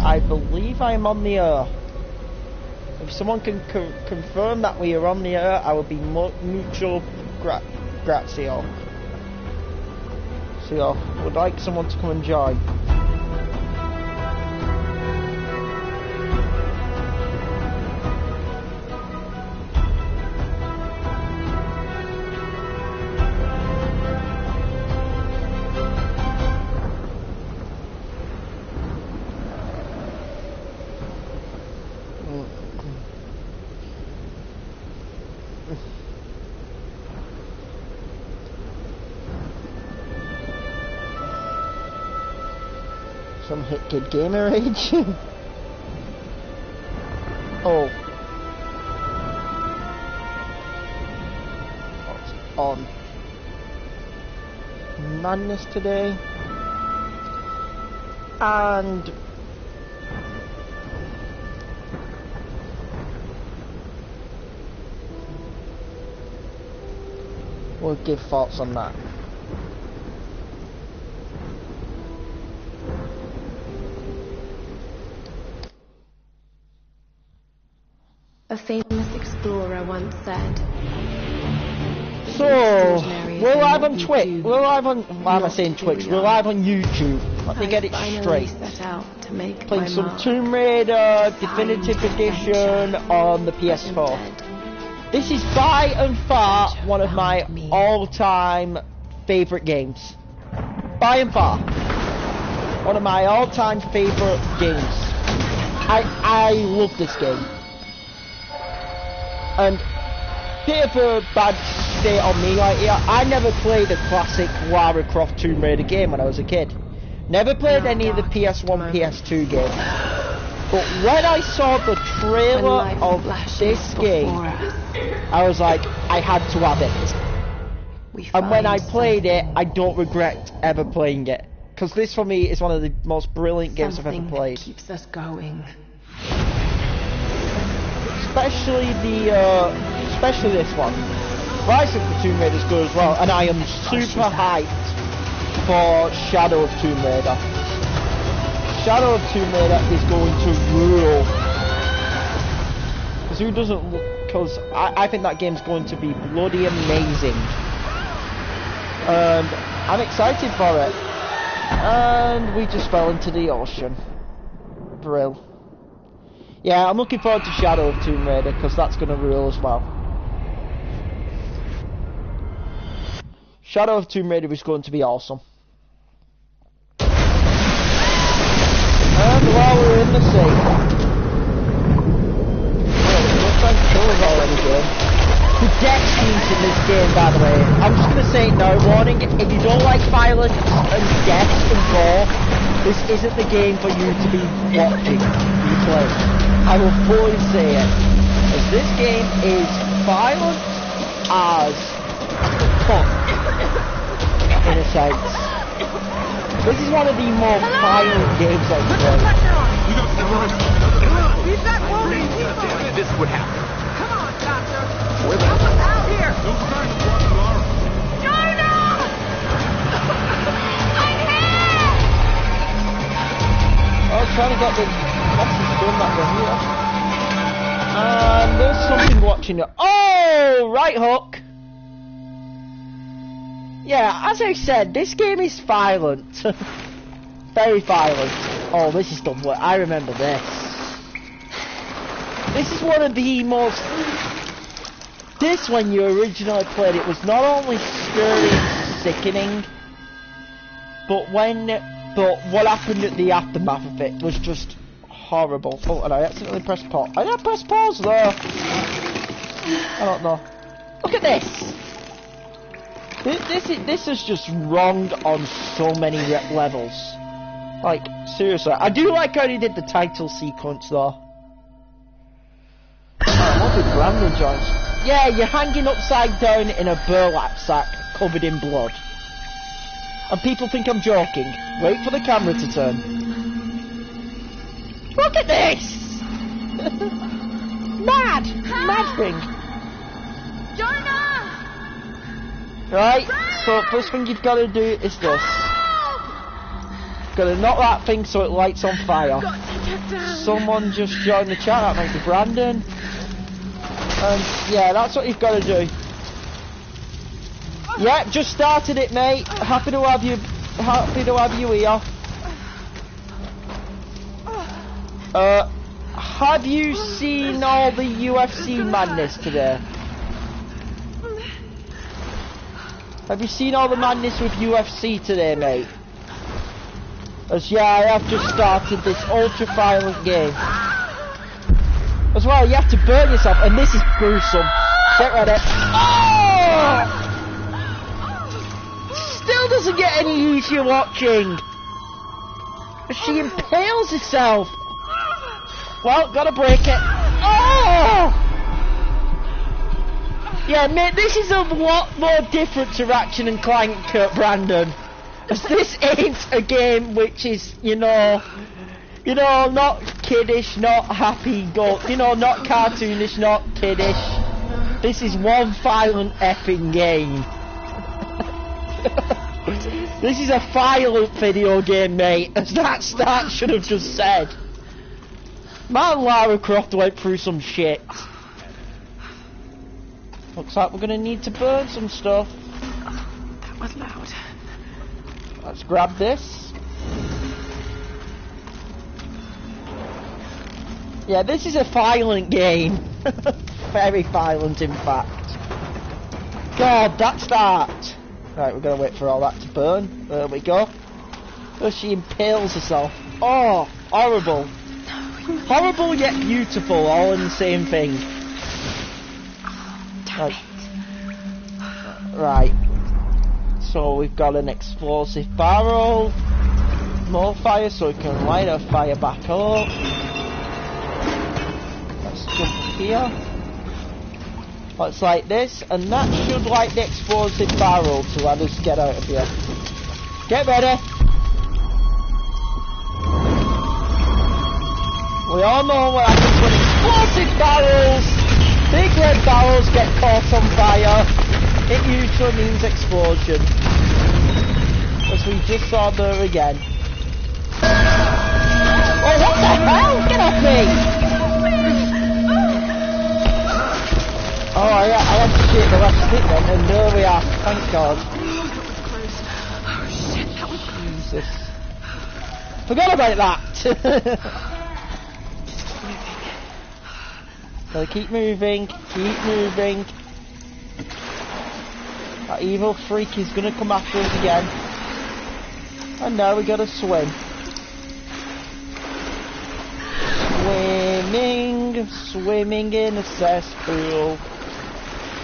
I believe I am on the air. If someone can confirm that we are on the air, I will be mucho grazio. So, would like someone to come and join. Some Hitkid gamer age. Oh. What's on? Madness today. And we'll give thoughts on that. A famous explorer once said. So, we're live on Twitch. We're live on. Why am I saying Twitch? We're live on YouTube. Let me get it straight. Playing some Tomb Raider Definitive Edition on the PS4. This is by and far one of my all-time favourite games. By and far, one of my all-time favourite games. I love this game. And bit of a bad state on me, like, yeah, I never played the classic Lara Croft Tomb Raider game when I was a kid. Never played any of the PS1, PS2 games. But when I saw the trailer of this game, I was like, I had to have it. And when I played it, I don't regret ever playing it. Because this for me is one of the most brilliant games I've ever played. Keeps us going. Especially this one. Rise of the Tomb Raider is good as well, and I am super hyped for Shadow of Tomb Raider. Shadow of Tomb Raider is going to rule. Because who doesn't? Because I think that game's going to be bloody amazing, and I'm excited for it. And we just fell into the ocean. Brill. Yeah, I'm looking forward to Shadow of Tomb Raider, because that's going to rule as well. Shadow of Tomb Raider is going to be awesome. And while we're in the sea... The death scenes in this game, by the way, I'm just going to say no warning, if you don't like violence and death and gore, this isn't the game for you to be watching, you play. I will fully say it, as this game is violent as fuck, in a sense. This is one of the more violent games I've played. He's not moving! This would happen. Come on, Doctor! Where the Help us out here! Jonah! I'm here! I was trying to get the... And there's something watching it. Oh, right hook. Yeah, as I said, this game is violent. Very violent. Oh, this is done well. I remember this. This is one of the most... This, when you originally played it, was not only scary and sickening, but what happened at the aftermath of it was just horrible. Oh, and I accidentally pressed pause. I didn't press pause though. I don't know. Look at this. This is just wrong on so many levels. Like, seriously. I do like how he did the title sequence though. What a branding joints. Yeah, you're hanging upside down in a burlap sack covered in blood. And people think I'm joking. Wait for the camera to turn. Look at this! Mad! Mad thing. Jonah! Right, so first thing you've got to do is this. Gotta knock that thing so it lights on fire. Got to get down. Someone just joined the chat, that might be Brandon. Yeah, that's what you've got to do. Yeah, just started it, mate. Happy to have you here. Have you seen all the UFC madness today? Have you seen all the madness with UFC today, mate? As yeah, I have just started this ultra-violent game. As well, you have to burn yourself, and this is gruesome. Get ready. Oh! Still doesn't get any easier watching. She impales herself. Well, gotta break it. Oh! Yeah, mate, this is a lot more different to Ratchet and Clank, Brandon. As this ain't a game which is, you know, not kiddish, not happy, not cartoonish, not kiddish. This is one violent effing game. This is a violent video game, mate, as that start should have just said. Man, Lara Croft went through some shit. Looks like we're gonna need to burn some stuff. That was loud. Let's grab this. Yeah, this is a violent game. Very violent, in fact. God, that start. Right, we're gonna wait for all that to burn. There we go. Oh, she impales herself. Oh, horrible. Horrible yet beautiful, all in the same thing. Damn it. Right. So we've got an explosive barrel. More fire so we can light our fire back up. Let's jump up here. Let's light this, and that should light the explosive barrel to let us get out of here. Get ready. We all know what happens when explosive barrels, big red barrels get caught on fire. It usually means explosion. As we just saw there again. Oh, what the hell? Get off me! Oh, yeah, I had to shoot the left stick then, and there we are. Thank God. Oh shit, that was close. Jesus. Forgot about that! So keep moving, keep moving. That evil freak is gonna come after us again. And now we gotta swim. Swimming in a cesspool.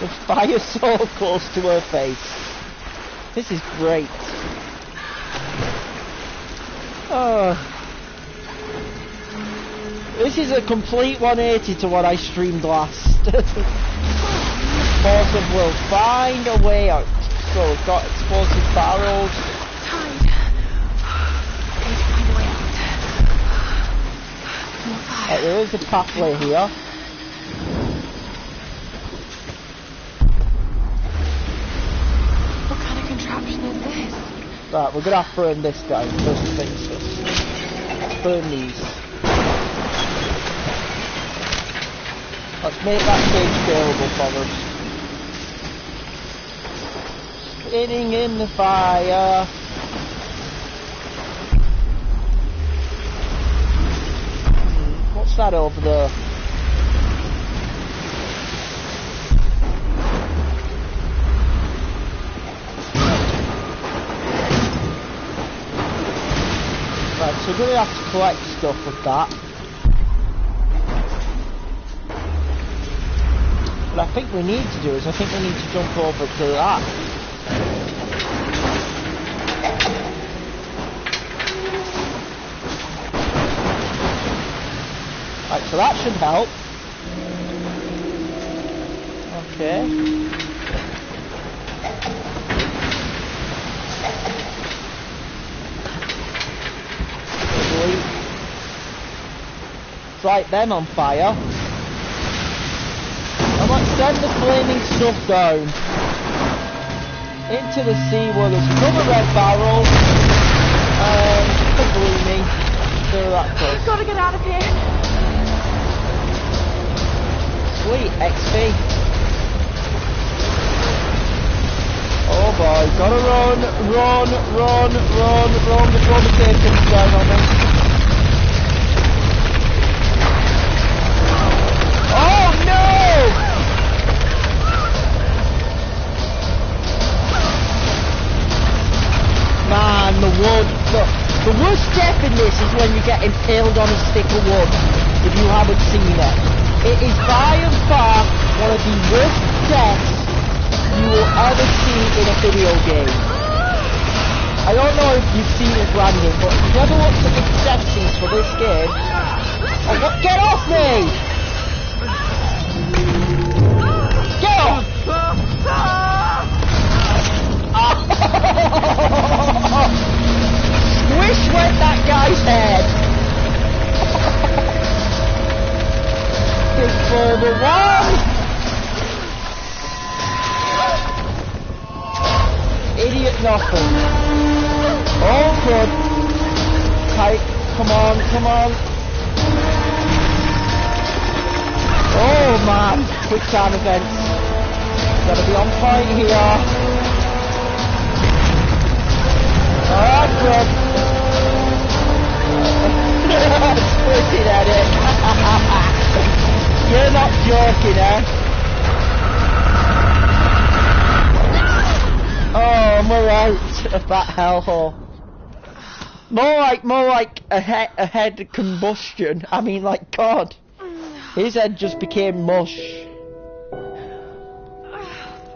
The fire so close to her face. This is great. Oh. This is a complete 180 to what I streamed last. Explosive will find a way out. So we've got explosive barrels. Tide. Need to find a way out. More fire. There is a pathway here. What kind of contraption is this? Right, we're gonna have to burn this guy. First things first. Burn these. Let's make that cage available for us. Spinning in the fire. What's that over there? Right, so we're going to have to collect stuff with that. What I think we need to do is, I think we need to jump over to that. Right, so that should help. Okay. Light them on fire. And let's send the flaming stuff down into the sea where there's another red barrel. blew me. Still that close. Gotta get out of here. Sweet, XP. Oh boy, gotta run before the safe comes down on me. Oh no! Man, the wood. Look, the worst death in this is when you get impaled on a stick of wood, if you haven't seen it. It is by and far one of the worst deaths you will ever see in a video game. I don't know if you've seen it, Brandon, but if you've ever looked at the death scenes for this game, oh, what? Get off me! Get off! Squish went that guy's head! Big for the one! Idiot nothing. Oh good. Tight. Come on. Oh man. Quick time events. Gotta be on point here. Oh good. Splitting at it. You're not joking, eh? Oh, we're out of that hellhole. More like a head combustion. I mean, like, God. His head just became mush.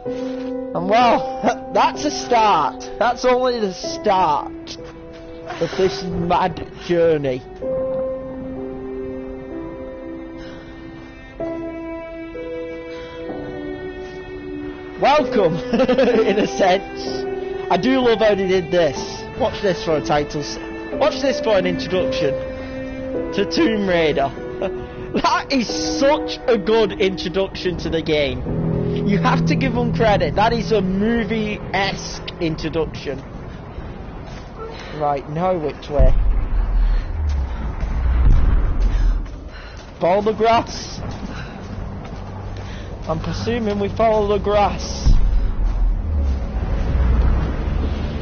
And well, that's a start. That's only the start of this mad journey. Welcome, in a sense. I do love how they did this. Watch this for a title. Watch this for an introduction to Tomb Raider. That is such a good introduction to the game. You have to give them credit. That is a movie-esque introduction. Right, now which way? Follow the grass. I'm presuming we follow the grass.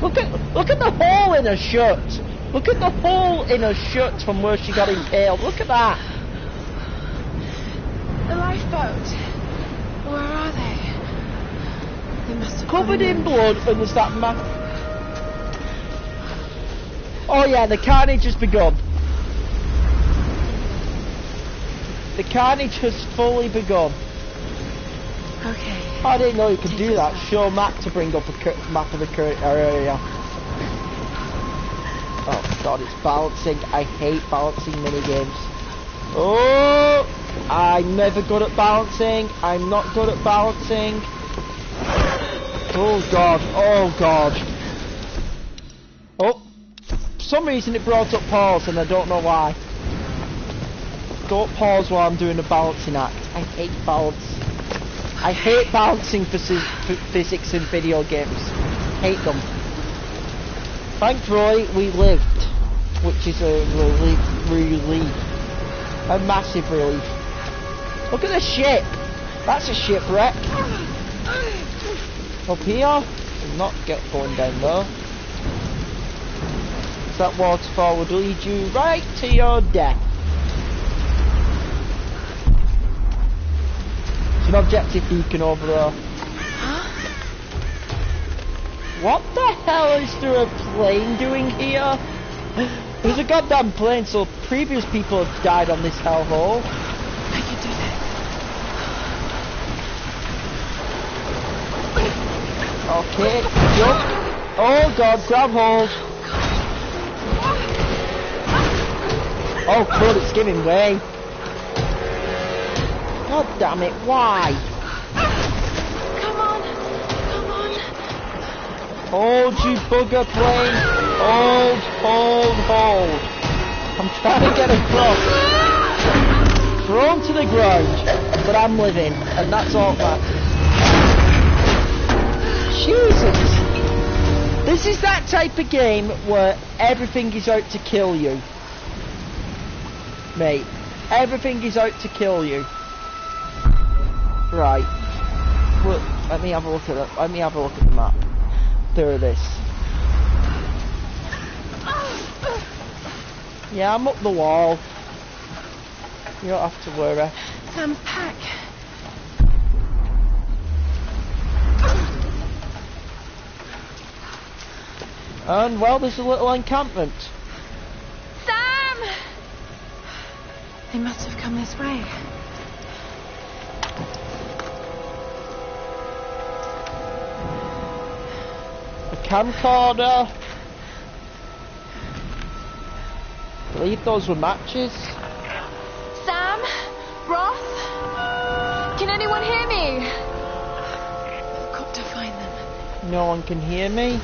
Look at the hole in her shirt. Look at the hole in her shirt from where she got impaled. Look at that. The lifeboat. Where are they? They must have Covered in blood, and there's that map. Oh yeah, the carnage has begun. The carnage has fully begun. Okay. I didn't know you could do that. Show map to bring up a map of the current area. Oh god, it's balancing. I hate balancing minigames. Oh, I'm never good at balancing. I'm not good at balancing. Oh god, oh god. Oh, for some reason it brought up pause and I don't know why. Don't pause while I'm doing a balancing act. I hate balance. I hate balancing physics in video games. Hate them. Thankfully, we lived, which is a relief. A massive relief. Look at the ship. That's a shipwreck. Up here, not get going down there. That waterfall would lead you right to your death. An objective beacon over there. Huh? What the hell is there a plane doing here? There's a goddamn plane, so previous people have died on this hellhole. I can do this. Okay, jump. Oh god, grab hold. Oh good, it's giving way. God damn it, why? Come on. Hold, you bugger plane. Hold. I'm trying to get across. Thrown to the ground, but I'm living, and that's all that. Jesus. This is that type of game where everything is out to kill you. Mate, everything is out to kill you. Right. Well, let me have a look at it. Let me have a look at the map. There it is. Yeah, I'm up the wall. You don't have to worry. Sam's pack. And, well, there's a little encampment. Sam! They must have come this way. A camcorder. I believe those were matches. Sam? Roth? Can anyone hear me? I've got to find them. No one can hear me.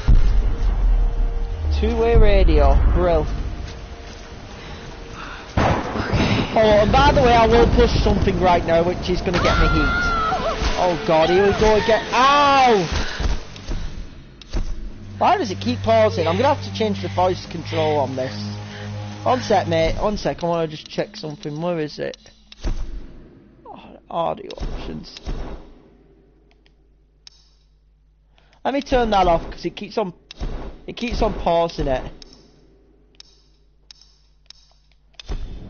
Two-way radio. Brill. Okay. Oh, and by the way, I will push something right now, which is going to get me heat. Oh god, here we go again. Ow! Why does it keep pausing? I'm going to have to change the voice control on this. One sec, mate. One sec. I want to just check something. Where is it? Oh, audio options. Let me turn that off because it keeps on pausing it.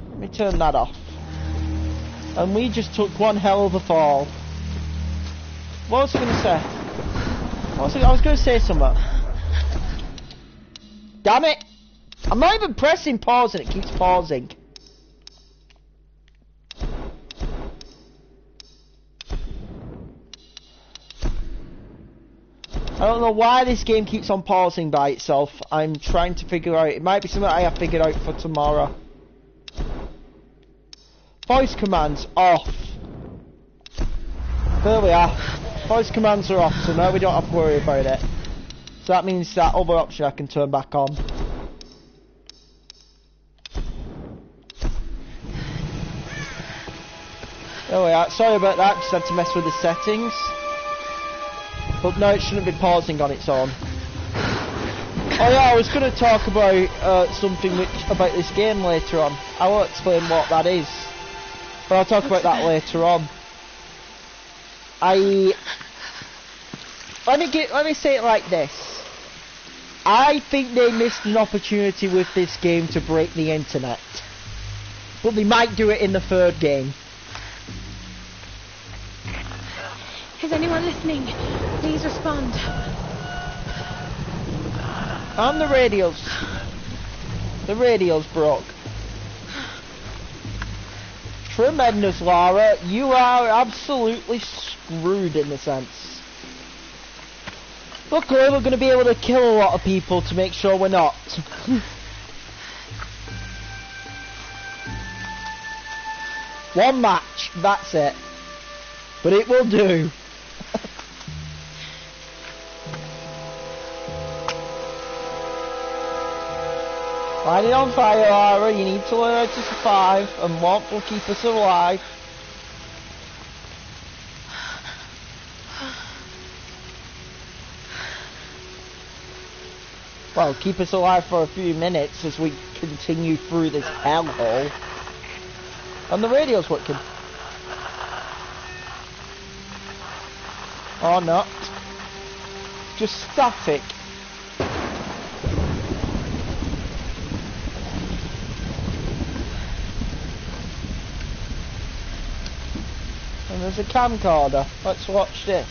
Let me turn that off. And we just took one hell of a fall. What was I going to say? I was going to say something. Damn it! I'm not even pressing pause and it keeps pausing. I don't know why this game keeps on pausing by itself. I'm trying to figure out. It might be something I have figured out for tomorrow. Voice commands off. There we are. Voice commands are off, so now we don't have to worry about it. So that means that other option I can turn back on. There we are. Sorry about that, just had to mess with the settings. But no, it shouldn't be pausing on its own. Oh yeah, I was going to talk about something about this game later on. I will explain what that is. But I'll talk about that later on. Let me say it like this. I think they missed an opportunity with this game to break the internet. But they might do it in the third game. Is anyone listening? Please respond. And the radios. The radios broke. Tremendous, Lara. You are absolutely screwed in a sense. Luckily, we're going to be able to kill a lot of people to make sure we're not. One match, that's it. But it will do. Light it on fire, Lara. You need to learn how to survive, and what will keep us alive. Well, keep us alive for a few minutes as we continue through this hellhole. And the radio's working. Or not. Just static. And there's a camcorder. Let's watch this.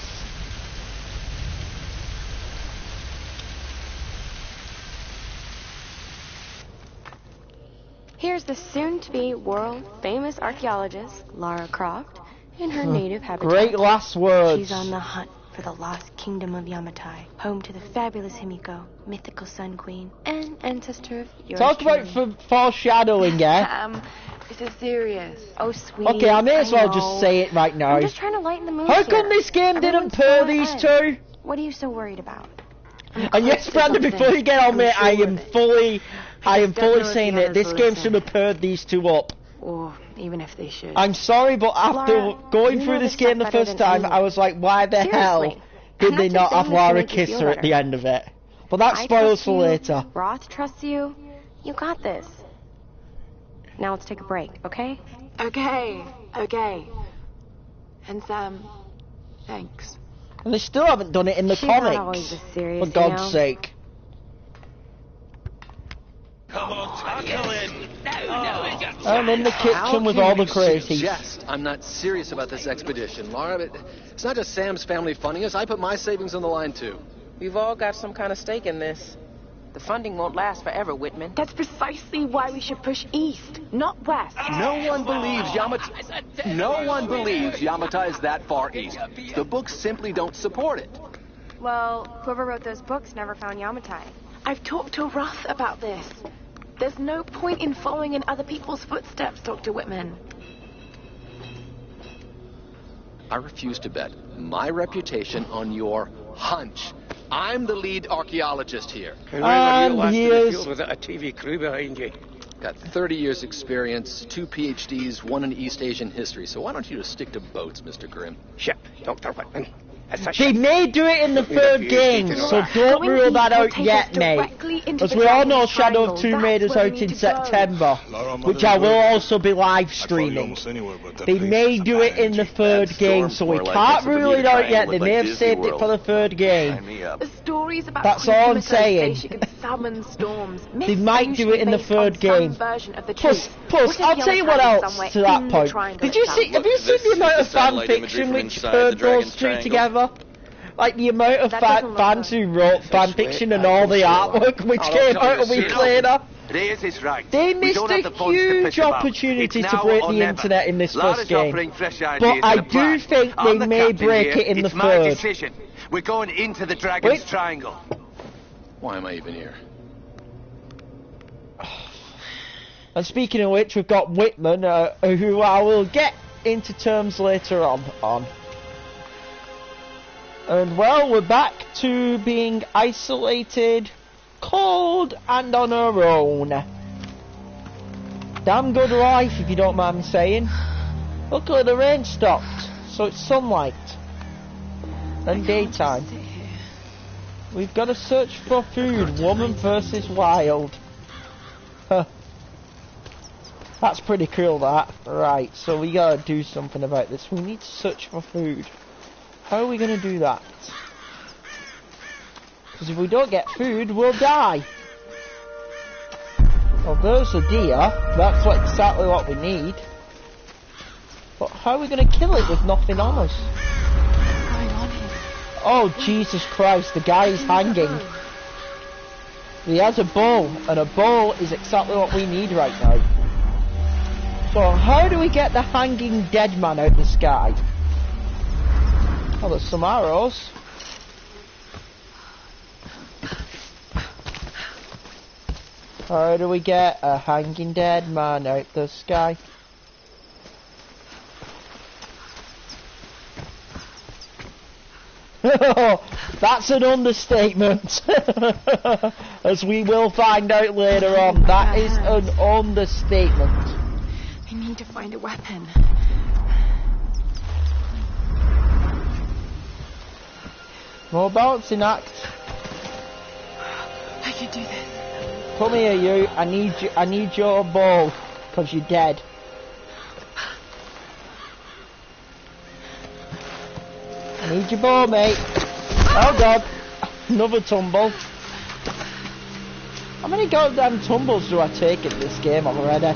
Here's the soon-to-be world-famous archaeologist, Lara Croft, in her native habitat. Great last words. She's on the hunt for the lost kingdom of Yamatai, home to the fabulous Himiko, mythical Sun Queen, and ancestor of yours Talk about foreshadowing, yeah? This is serious. Oh, sweet. Okay, I may as well know. just say it right now. I'm just trying to lighten the mood How here. come this game Everyone's didn't pair so these on two? edge. What are you so worried about? And yes, Brandon, before you get on me, I am fully saying that this game should have paired these two up. Or even if they should. I'm sorry, but after Lara, going you through know this this game the stuff better first than time, anyone. I was like, why the hell Seriously. did I'm they not not just have saying this to Lara make you kiss feel her at better. the end of it? But that I spoils trust for you, later. Roth trusts you. You got this. Now let's take a break, okay? Okay. And Sam, thanks. And they still haven't done it in the She's not comics. always this serious, For God's you know? sake. Come on, tackle it. I'm in the kitchen with all the crazies. Suggest I'm not serious about this expedition, Laura. It's not just Sam's family funding us. I put my savings on the line, too. We've all got some kind of stake in this. The funding won't last forever, Whitman. That's precisely why we should push east, not west. No one believes Yamatai is that far east. The books simply don't support it. Well, whoever wrote those books never found Yamatai. I've talked to Roth about this. There's no point in following in other people's footsteps, Dr. Whitman. I refuse to bet my reputation on your hunch. I'm the lead archaeologist here. And he is... with a TV crew behind you. Got 30 years experience, 2 PhDs, 1 in East Asian history. So why don't you just stick to boats, Mr. Grimm? Ship, Dr. Whitman. It's a They ship. may do it in the third game, so don't Going rule that east will out take yet, us mate. directly into As the we all know, Dragon's Shadow of Triangle. Tomb Raider's That's where out we in need to go. September, which I will also be live streaming. They may do it in the third game, so we can't rule it out yet. They may have saved it for the third game. The stories about That's all I'm Yamato saying. Station can summon storms. They might do it in the third game. Plus, I'll tell you what else to that point. Did you see? Have you seen the amount of fan fiction which put those two together? Like the amount of fans who wrote fan fiction and all the artwork which came out a week later. Reyes is right. They missed a huge opportunity to break the internet in this first game. But I do think they may break it in the third. Decision. We're going into the Dragon's Wait. Triangle. Why am I even here? And speaking of which, we've got Whitman, who I will get into terms later on. And well, we're back to being isolated, cold, and on our own. Damn good life, if you don't mind me saying. Luckily the rain stopped, so it's sunlight. And daytime. We've got to search for food, woman versus wild. Huh. That's pretty cool, that. Right, so we gotta do something about this. We need to search for food. How are we going to do that? Because if we don't get food, we'll die. Well, there's a deer. That's exactly what we need. But how are we going to kill it with nothing on us? What's going on here? Oh, Jesus Christ, the guy is hanging. He has a bow, and a bow is exactly what we need right now. So how do we get the hanging dead man out of the sky? Oh, there's some arrows. How do we get a hanging dead man out the sky? That's an understatement. As we will find out later on, that is an understatement. I need to find a weapon. More balancing act. I can do this. Come here, you. I need your ball, because you're dead. I need your ball, mate. Oh god. Another tumble. How many goddamn tumbles do I take in this game already?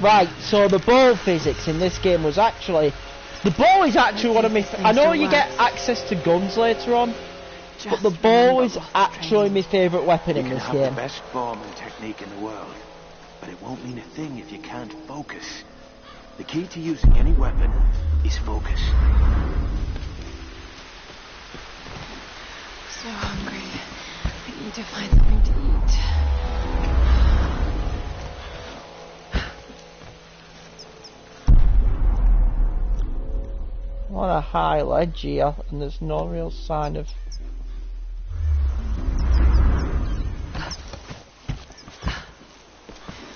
Right, so the ball physics in this game was actually... The ball is actually one of my... I know you get access to guns later on, but the ball is actually my favourite weapon in this You can game. have the best form and technique in the world, but it won't mean a thing if you can't focus. The key to using any weapon is focus. So hungry. I need to find something to eat. I'm on a high ledge here, and there's no real sign of...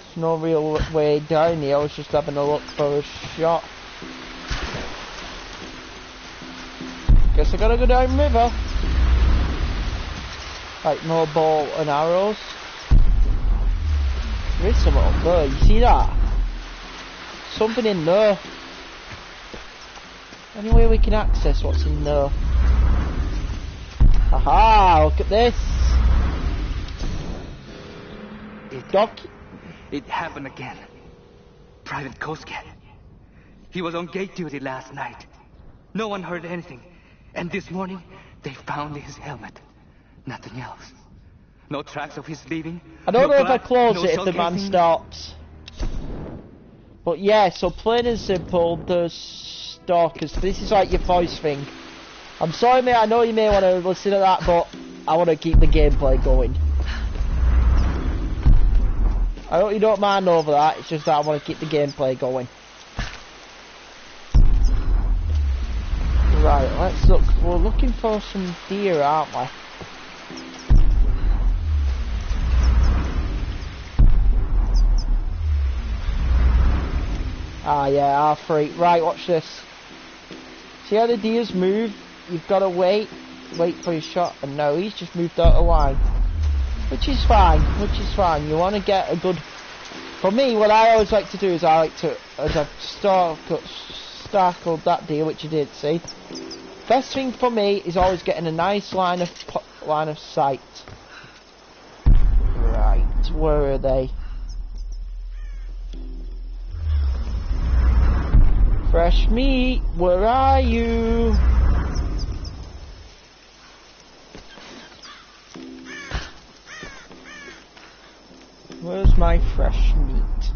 There's no real way down here, I was just having a look for a shot. Guess I gotta go down river. Like no bow and arrows. There is something up there, you see that? Something in there. Any way we can access what's in there? Aha, look at this! It happened again. Private Kosuke. He was on gate duty last night. No one heard anything. And this morning, they found his helmet. Nothing else. No tracks of his leaving. I don't know if I blood, close no it if the man showcasing. stops. But yeah, so plain and simple, the stalkers. This is like your voice thing. I'm sorry, mate. I know you may want to listen to that, but I want to keep the gameplay going. I hope you don't mind over that. It's just that I want to keep the gameplay going. Right, let's look. We're looking for some deer, aren't we? Ah, yeah, R3. Right, watch this. See how the deers move? You've got to wait for his shot, and no, he's just moved out of line. Which is fine, You want to get a good... For me, what I always like to do is I like to, as I've startled that deer, which you did see. Best thing for me is always getting a nice line of sight. Right, where are they? Fresh meat, where are you? Where's my fresh meat?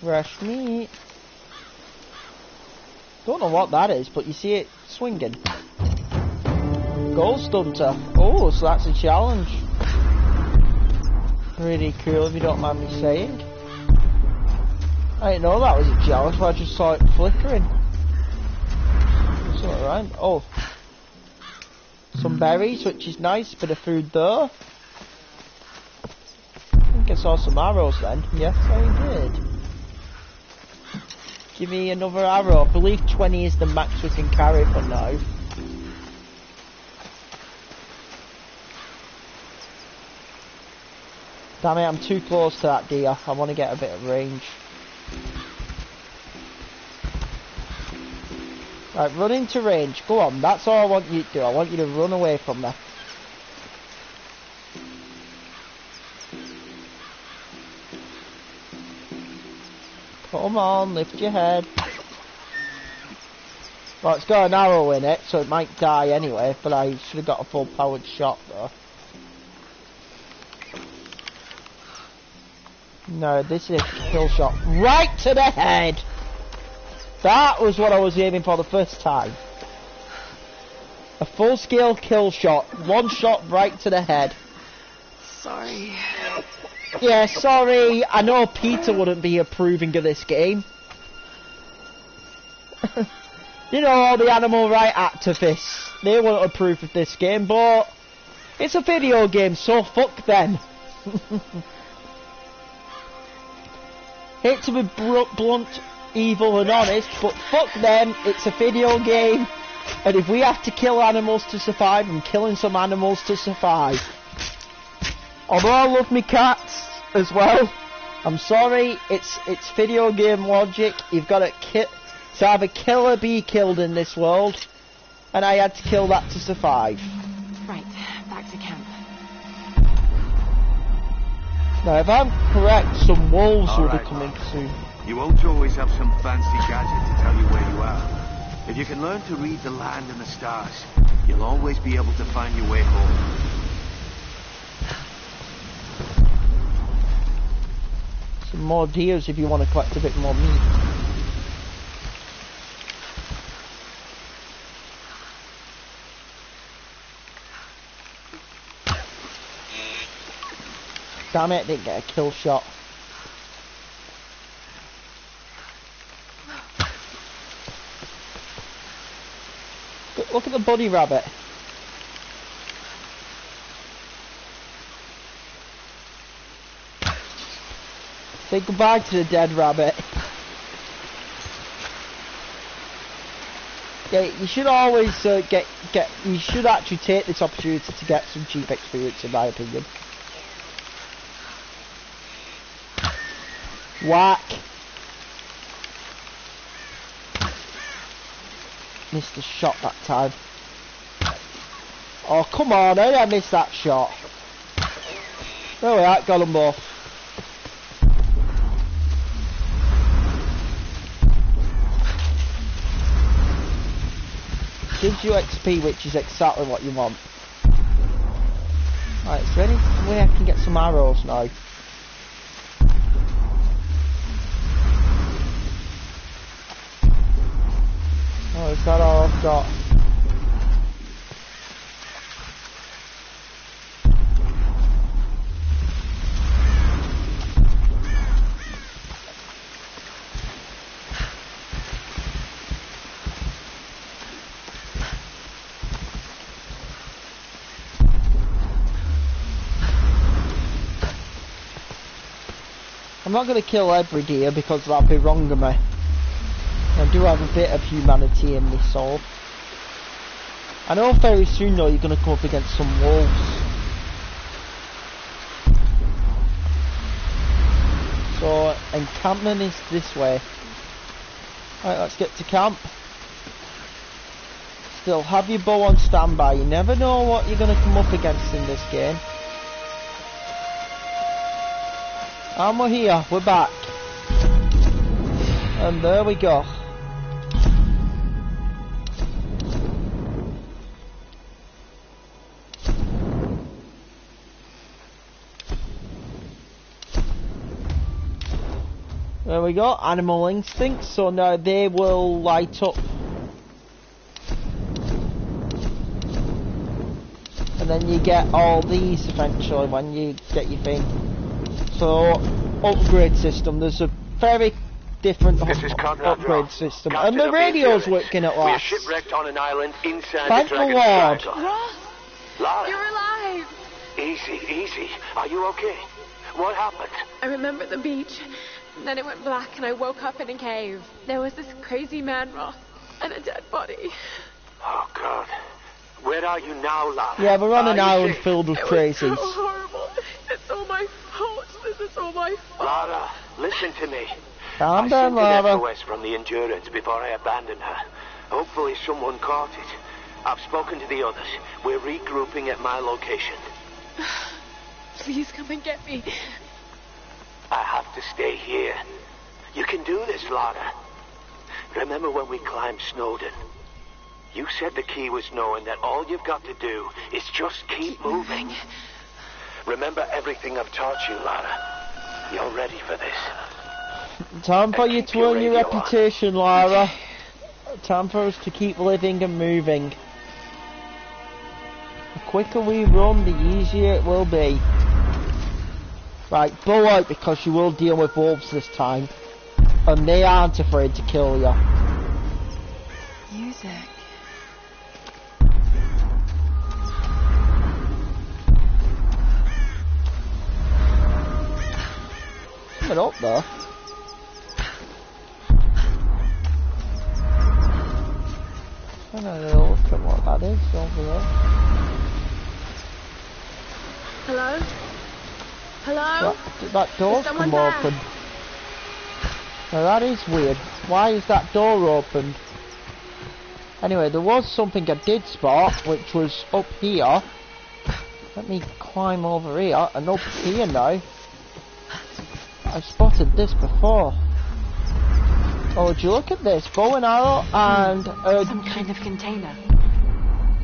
Fresh meat. Don't know what that is, but you see it swinging. Gold stunter. Oh, so that's a challenge. Really cool if you don't mind me saying. I didn't know that was a challenge, but I just saw it flickering. It's alright. Oh. Some berries, which is nice, bit of food there. I think I saw some arrows then. Yes, I did. Give me another arrow. I believe 20 is the max we can carry for now. Damn it, I'm too close to that deer. I want to get a bit of range. Right, run into range. Go on, that's all I want you to do. I want you to run away from there. Come on, lift your head. Well, it's got an arrow in it, so it might die anyway, but I should have got a full powered shot though. No, this is a kill shot. Right to the head! That was what I was aiming for the first time. A full-scale kill shot. One shot right to the head. Sorry. Yeah, sorry. I know Peter wouldn't be approving of this game. You know, all the animal rights activists. They won't approve of this game, but it's a video game, so fuck them. Hate to be blunt, evil and honest, but fuck them, it's a video game, and if we have to kill animals to survive, I'm killing some animals to survive. Although I love me cats as well, I'm sorry, it's video game logic. You've got to either kill or be killed in this world, and I had to kill that to survive. Right, back to camp. Now, if I'm correct, some wolves will be Alright, coming soon. You won't always have some fancy gadget to tell you where you are. If you can learn to read the land and the stars, you'll always be able to find your way home. Some more deers if you want to collect a bit more meat. Damn it, didn't get a kill shot. Look at the bunny rabbit. Say goodbye to the dead rabbit. Yeah, you should always you should actually take this opportunity to get some cheap experience, in my opinion. Whack. Missed the shot that time. Oh, come on, how did I miss that shot? There we are, got them both. Gives you XP, which is exactly what you want. Right, is there any way I can get some arrows now? Oh, is that all I've got? I'm not going to kill every deer because that'd be wrong of me. I do have a bit of humanity in me soul. I know very soon though you're going to come up against some wolves. So encampment is this way. Right, let's get to camp. Still have your bow on standby. You never know what you're going to come up against in this game. And we're here, we're back. And there we go. There we go, animal instincts, so now they will light up. And then you get all these eventually when you get your thing. So, upgrade system, there's a very different upgrade system. Captain, and the radio's working at last. We're shipwrecked on an island inside Thank the the Dragon's Lord. Triangle. Ross, Lara, you're alive. easy, easy. Are you okay? What happened? I remember the beach. Then it went black and I woke up in a cave. There was this crazy man, Ross, and a dead body. Oh, God. Where are you now, Lara? Yeah, we're on an Are you island safe? filled with It crazies. was so horrible. It's all my fault. This is all my fault. Lara, listen to me. Calm I down, sent an Lara. SOS from the Endurance before I abandoned her. Hopefully someone caught it. I've spoken to the others. We're regrouping at my location. Please come and get me. I have to stay here. You can do this, Lara. Remember when we climbed Snowdon? You said the key was knowing that all you've got to do is just keep moving. Remember everything I've taught you, Lara. You're ready for this. Time for And you keep to your earn your radio on. reputation, Lara. Time for us to keep living and moving. The quicker we run, the easier it will be. Right, bow out because you will deal with wolves this time. And they aren't afraid to kill you. Music. Coming up there. I'm gonna look at what that is over there. Hello? Hello? That door's Is someone come there? open. Now that is weird. Why is that door open? Anyway, there was something I did spot, which was up here. Let me climb over here, and up here now. I spotted this before. Oh, would you look at this? Bow and arrow and... Some kind of container.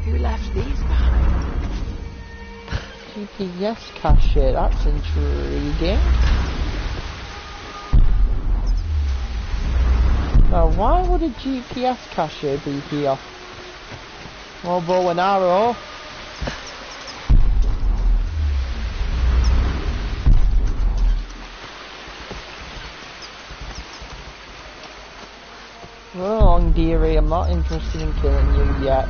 Who left these behind? GPS cache, that's intriguing. Now, why would a GPS cache be here? More bow and arrow. Run along, dearie, I'm not interested in killing you yet.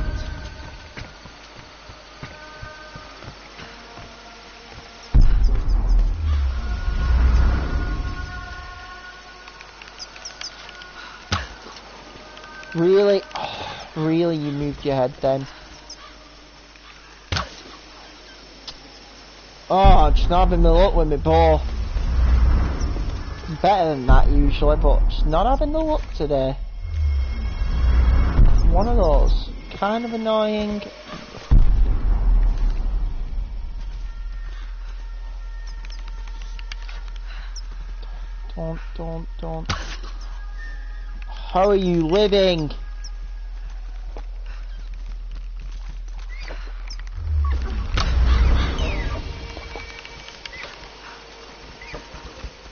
Really? Oh. Really, you moved your head then. Oh, just not having my luck with my bow. Better than that usually, but just not having the luck today. One of those. Kind of annoying. Don't. How are you living?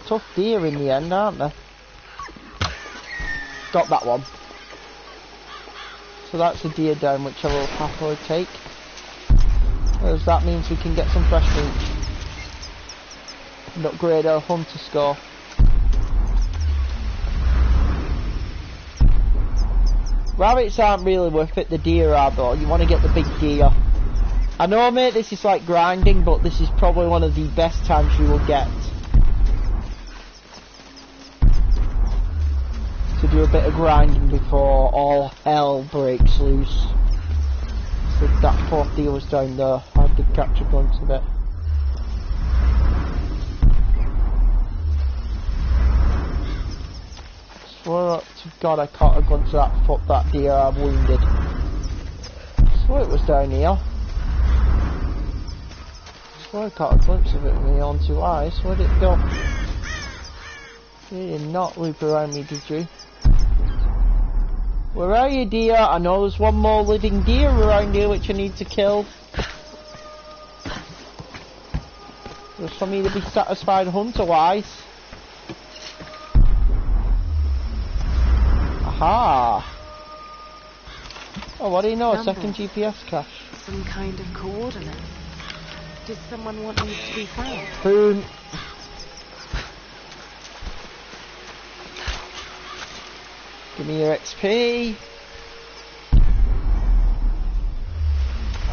Tough deer in the end, aren't they? Got that one. So that's a deer down, which I will happily take. As that means we can get some fresh meat. And upgrade our hunter score. Rabbits aren't really worth it, the deer are though. You want to get the big deer. I know, mate, this is like grinding, but this is probably one of the best times you will get to do a bit of grinding before all hell breaks loose. So that fourth deer was down there. I did catch a glimpse of it. Swear to God I caught a glimpse of that deer I've wounded. Swear it was down here. Swear I caught a glimpse of it with my own two eyes. Where'd it go? You did not loop around me, did you? Where are you, deer? I know there's one more living deer around here which I need to kill. Just for me to be satisfied hunter-wise. Aha! Oh, what do you know? A second GPS cache. Some kind of coordinates. Did someone want these to be found? Boom. Give me your XP.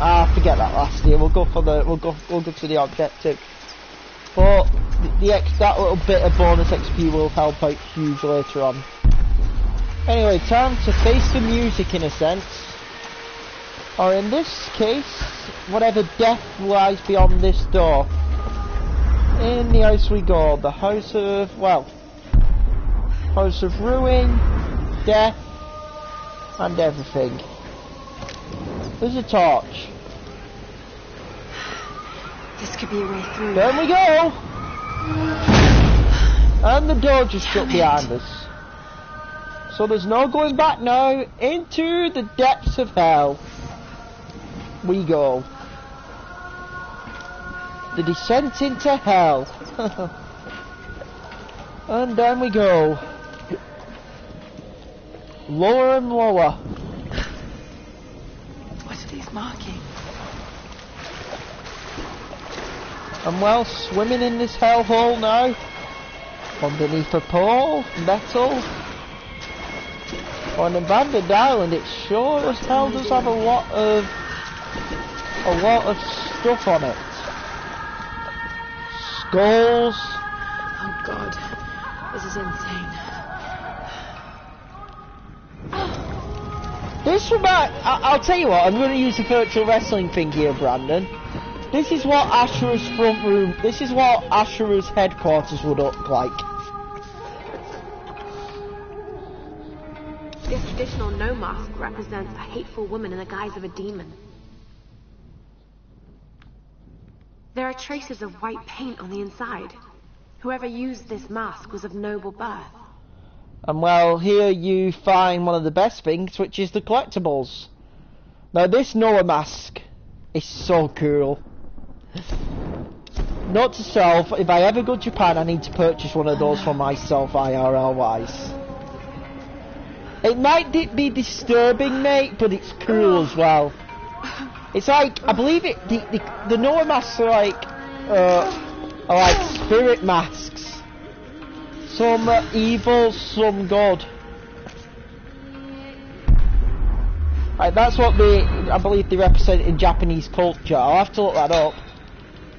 Ah, forget that last year. We'll go for the we'll go to the objective. But that little bit of bonus XP will help out huge later on. Anyway, time to face the music in a sense. Or in this case, whatever death lies beyond this door. In the house we go. The house of, well, house of ruin, death, and everything. There's a torch. This could be a way through. There we go! And the door just shut behind us. So there's no going back now. Into the depths of hell we go. The descent into hell. And down we go. Lower and lower. What are these markings? I'm well swimming in this hellhole now. Underneath a pole, metal. On an abandoned island, it sure as hell does have a lot of stuff on it. Skulls. Oh God, this is insane. This I'll tell you what, I'm going to use a virtual wrestling thing here, Brandon. This is what Ashura's front room, this is what Ashura's headquarters would look like. This traditional no mask represents a hateful woman in the guise of a demon. There are traces of white paint on the inside. Whoever used this mask was of noble birth. And well, here you find one of the best things, which is the collectibles. Now this Noah mask is so cool. Note to self, if I ever go to Japan, I need to purchase one of those for myself IRL-wise. It might be disturbing, mate, but it's cool as well. It's like, I believe the Noah masks are like spirit masks. Some evil, some good. Right, that's what I believe they represent in Japanese culture. I'll have to look that up.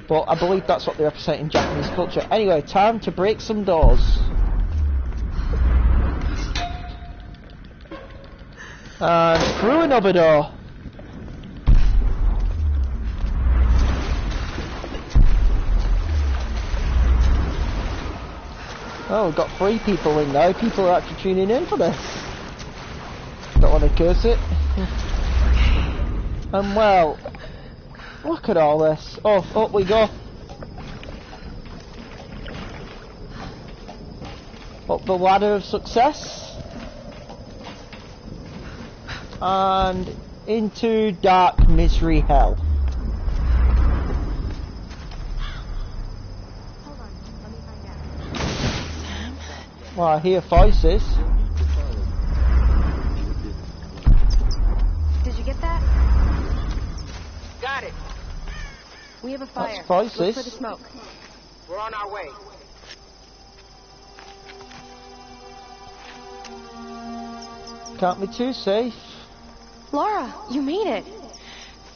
But I believe that's what they represent in Japanese culture. Anyway, time to break some doors. And through another door. Oh, we've got 3 people in now. People are actually tuning in for this. Don't want to curse it. And well, look at all this. Oh, up we go. Up the ladder of success. And into dark misery hell. Well, I hear voices. Did you get that? Got it. We have a fire. That's voices. Look for the smoke. We're on our way. Can't be too safe. Laura, you made it.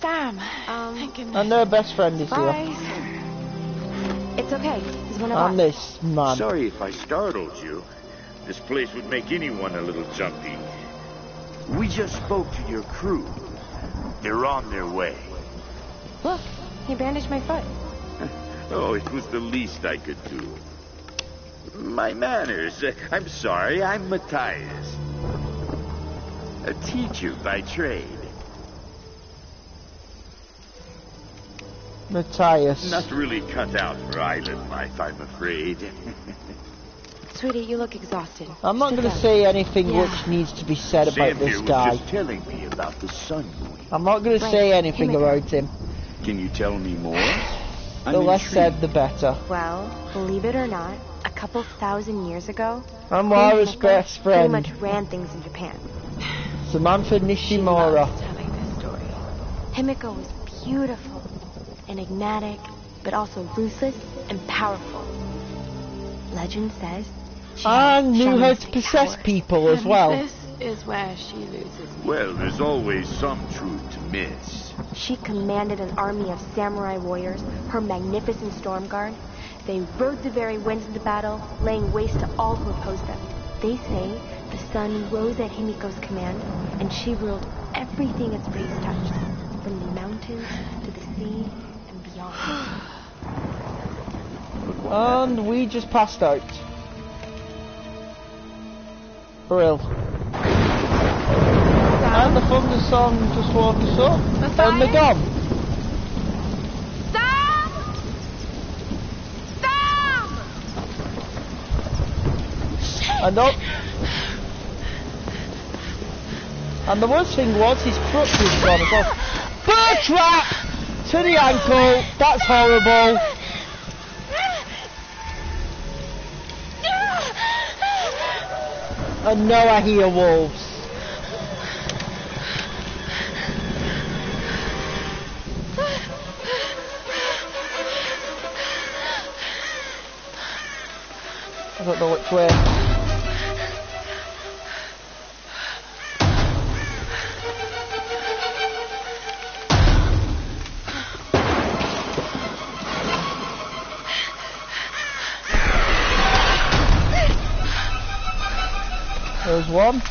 Sam. Thank goodness. And their best friend is Bye. here. It's okay. He's one of And us. this man. Sorry if I startled you. This place would make anyone a little jumpy. We just spoke to your crew. They're on their way. Look, he bandaged my foot. Oh, it was the least I could do. My manners. I'm sorry, I'm Matthias. A teacher by trade. Matthias. Not really cut out for island life, I'm afraid. Sweetie, you look exhausted. I'm not going to say anything which needs to be said about Sam this here was guy. just telling me about the sun moon. I'm not going to say anything about him. Can you tell me more? The less said, the better. Well, believe it or not, a couple thousand years ago, I'm Laura's best pretty friend, much ran things in Japan. Samantha Nishimura. Telling this story. Himiko was beautiful, enigmatic, but also ruthless and powerful. Legend says she And knew how to shamanistic possess powers. people as And well. This is where she loses me. Well, there's always some truth to miss. She commanded an army of samurai warriors, her magnificent storm guard. They rode the very winds of the battle, laying waste to all who opposed them. They say the sun rose at Himiko's command, and she ruled everything its rays touched, from the mountains to the sea and beyond. And we just passed out. Brill. And the thunder song just woke us up. And they're gone. Sam! Sam! And up. And the worst thing was his crutch was gone as well. Bird trap to the ankle. That's horrible. And now I hear wolves. I don't know which way. There's one.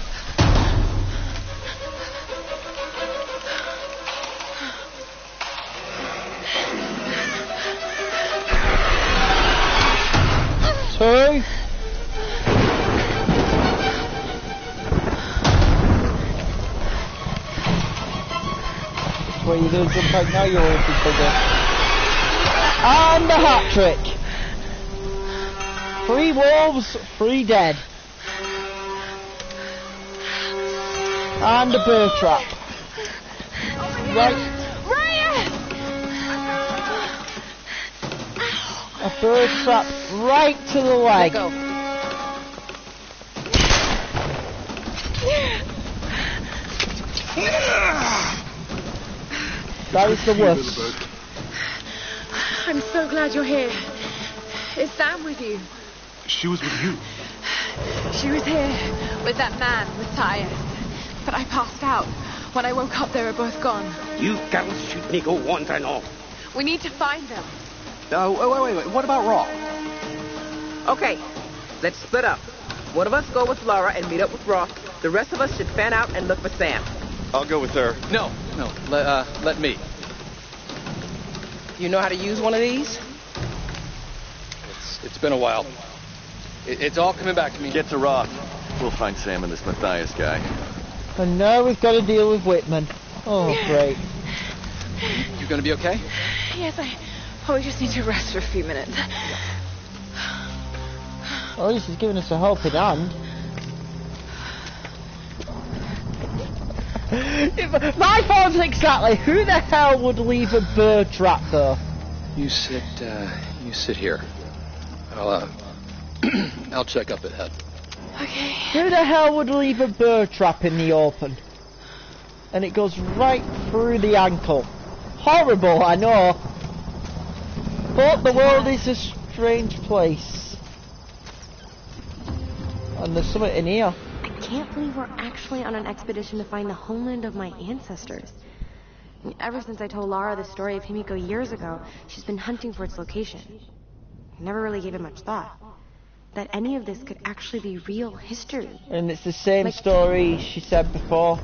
Two. What are you doing? Jump out now, you awful bugger. And the hat trick. 3 wolves, 3 dead. And a bird trap. Right. A bird trap right to the leg. Let go. That is the worst. I'm so glad you're here. Is Sam with you? She was with you. She was here with that man, Matthias. But I passed out. When I woke up, they were both gone. You girls should me go once and all. We need to find them. Wait. What about Raw? Okay, let's split up. One of us go with Laura and meet up with Roth. The rest of us should fan out and look for Sam. I'll go with her. No, let me. You know how to use one of these? It's been a while. It's all coming back to me. Get to Roth. We'll find Sam and this Matthias guy. And now we've got to deal with Whitman. Oh, great. You gonna be okay? Yes, I probably just need to rest for a few minutes. At least he's giving us a helping hand. My thoughts exactly. Who the hell would leave a bird trap there? You sit here. I'll check up ahead. Okay. Who the hell would leave a bird trap in the open? And it goes right through the ankle. Horrible, I know. But the world is a strange place. And there's something in here. I can't believe we're actually on an expedition to find the homeland of my ancestors. Ever since I told Lara the story of Himiko years ago, she's been hunting for its location. I never really gave it much thought. That any of this could actually be real history. And it's the same story she said before.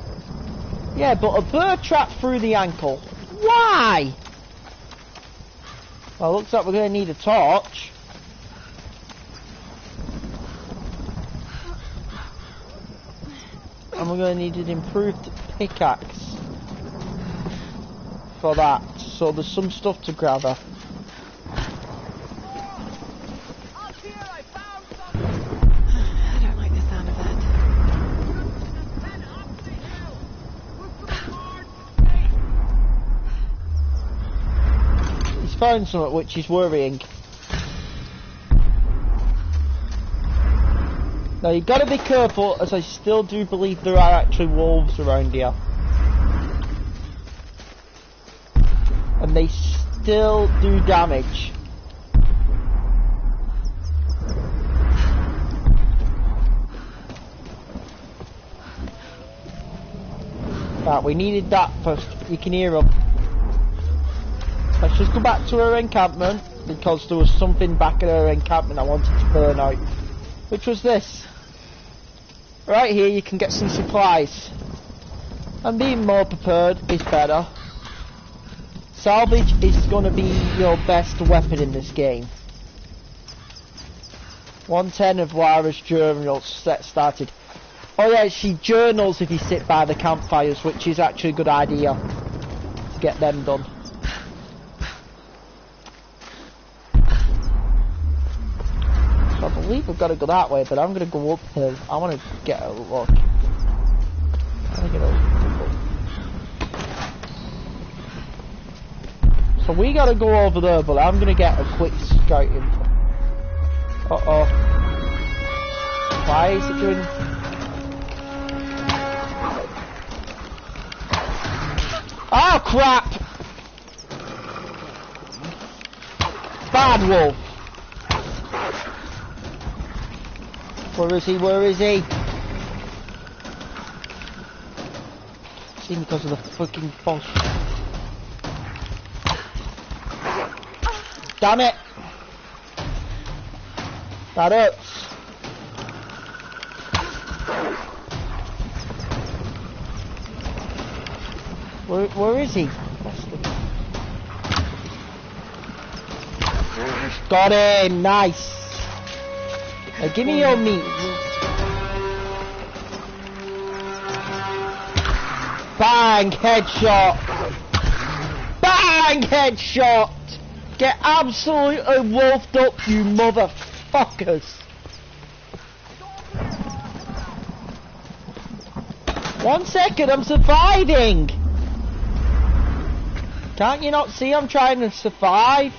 Yeah, but a bird trap through the ankle. Why? Well, looks like we're going to need a torch. And we're going to need an improved pickaxe for that. So there's some stuff to gather. I don't like the sound of that. He's found something which is worrying. Now you've got to be careful, as I still do believe there are actually wolves around here. And they still do damage. Right, we needed that first. You can hear them. Let's just go back to her encampment, because there was something back at her encampment I wanted to burn out. Which was this. Right here you can get some supplies. And being more prepared is better. Salvage is going to be your best weapon in this game. 110 of Lara's journals started. Oh yeah, she journals if you sit by the campfires, which is actually a good idea to get them done. So I believe we've got to go that way, but I'm going to go uphill. I want to get a look. So we got to go over there, but I'm going to get a quick scouting. Uh-oh. Why is it doing... Oh crap! Bad wolf. Where is he? Where is he? See, because of the fucking boss. Damn it! That hurts. Where is he? Got him! Nice! Now give me your meat. Bang! Headshot! Bang! Headshot! Get absolutely wolfed up, you motherfuckers! 1 second, I'm surviving! Can't you not see I'm trying to survive?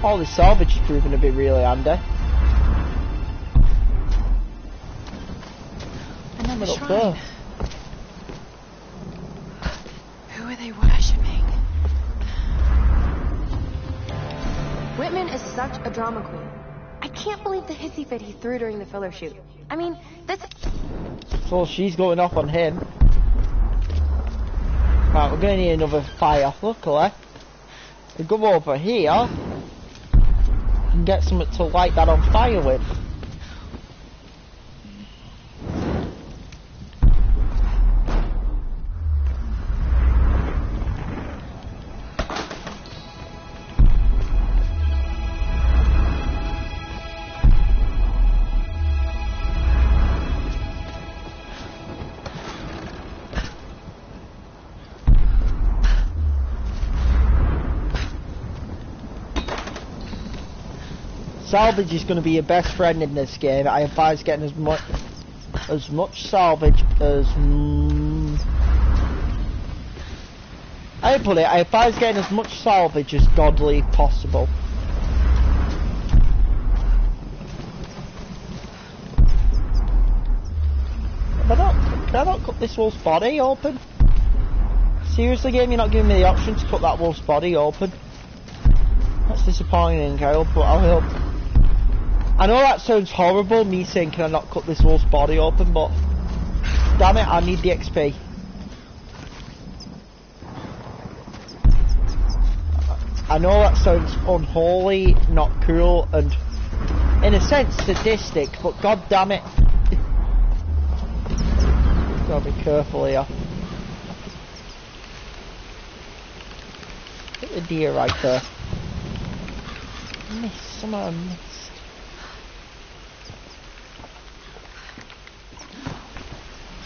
All this salvage is proving to be really handy. Another up shrine. there. Who are they worshipping? Whitman is such a drama queen. I can't believe the hissy fit he threw during the filler shoot. I mean, this... So she's going off on him. Right, we're going to need another fire, luckily. We go over here and get something to light that on fire with. Salvage is going to be your best friend in this game. I advise getting as much salvage as... I put it, I advise getting as much salvage as godly possible. Can I not cut this wolf's body open? Seriously, game, you're not giving me the option to cut that wolf's body open. That's disappointing, Kyle, but I'll help. I know that sounds horrible, me saying can I not cut this wolf's body open, but damn it, I need the XP. I know that sounds unholy, not cool, and in a sense sadistic, but god damn it. Gotta be careful here. Hit the deer right there. Miss, somehow miss.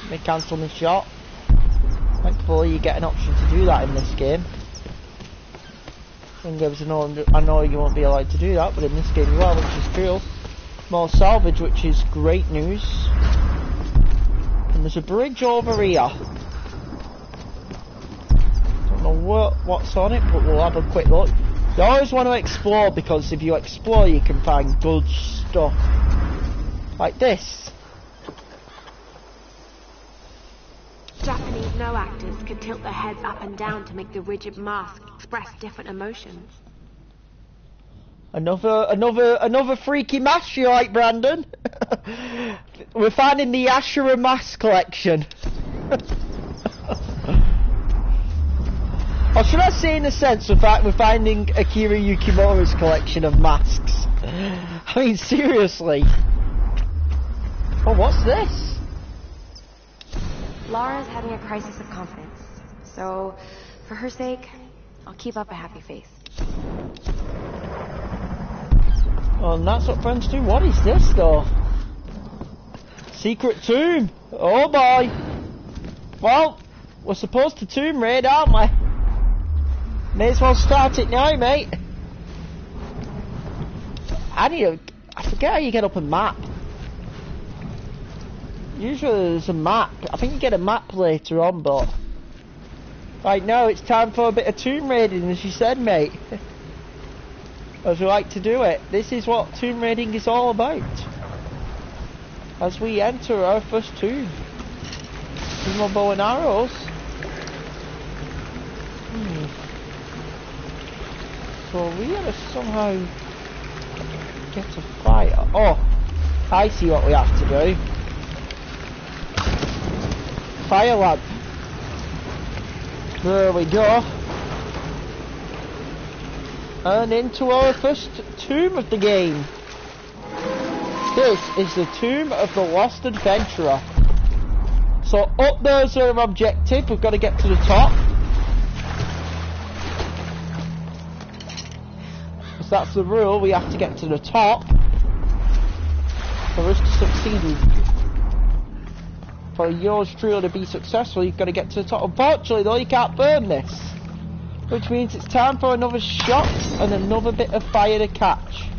May cancel my shot. Thankfully you get an option to do that in this game. Some games I know you won't be allowed to do that, but in this game you are, which is cool. More salvage, which is great news. And there's a bridge over here. Don't know what's on it, but we'll have a quick look. You always want to explore, because if you explore you can find good stuff. Like this. Japanese no actors could tilt their heads up and down to make the rigid mask express different emotions. Another freaky mask you like, Brandon? We're finding the Ashura mask collection. Or should I say, in a sense, we're finding Akira Yukimura's collection of masks? I mean, seriously. Oh, what's this? Laura's having a crisis of confidence, so for her sake, I'll keep up a happy face. Oh, and that's what friends do. What is this, though? Secret tomb. Oh boy. Well, we're supposed to tomb raid, aren't we? May as well start it now, mate. I forget how you get up a map. Usually there's a map. I think you get a map later on, but right now it's time for a bit of tomb raiding, as you said, mate. As we like to do it. This is what tomb raiding is all about. As we enter our first tomb. With my bow and arrows. So we gotta somehow get a fire. Oh, I see what we have to do. Fire lamp. There we go. And into our first tomb of the game. This is the Tomb of the Lost Adventurer. So up there's our objective. We've got to get to the top. So that's the rule. We have to get to the top for us to succeed. For yours truly to be successful, you've got to get to the top. Unfortunately though, you can't burn this, which means it's time for another shot and another bit of fire to catch.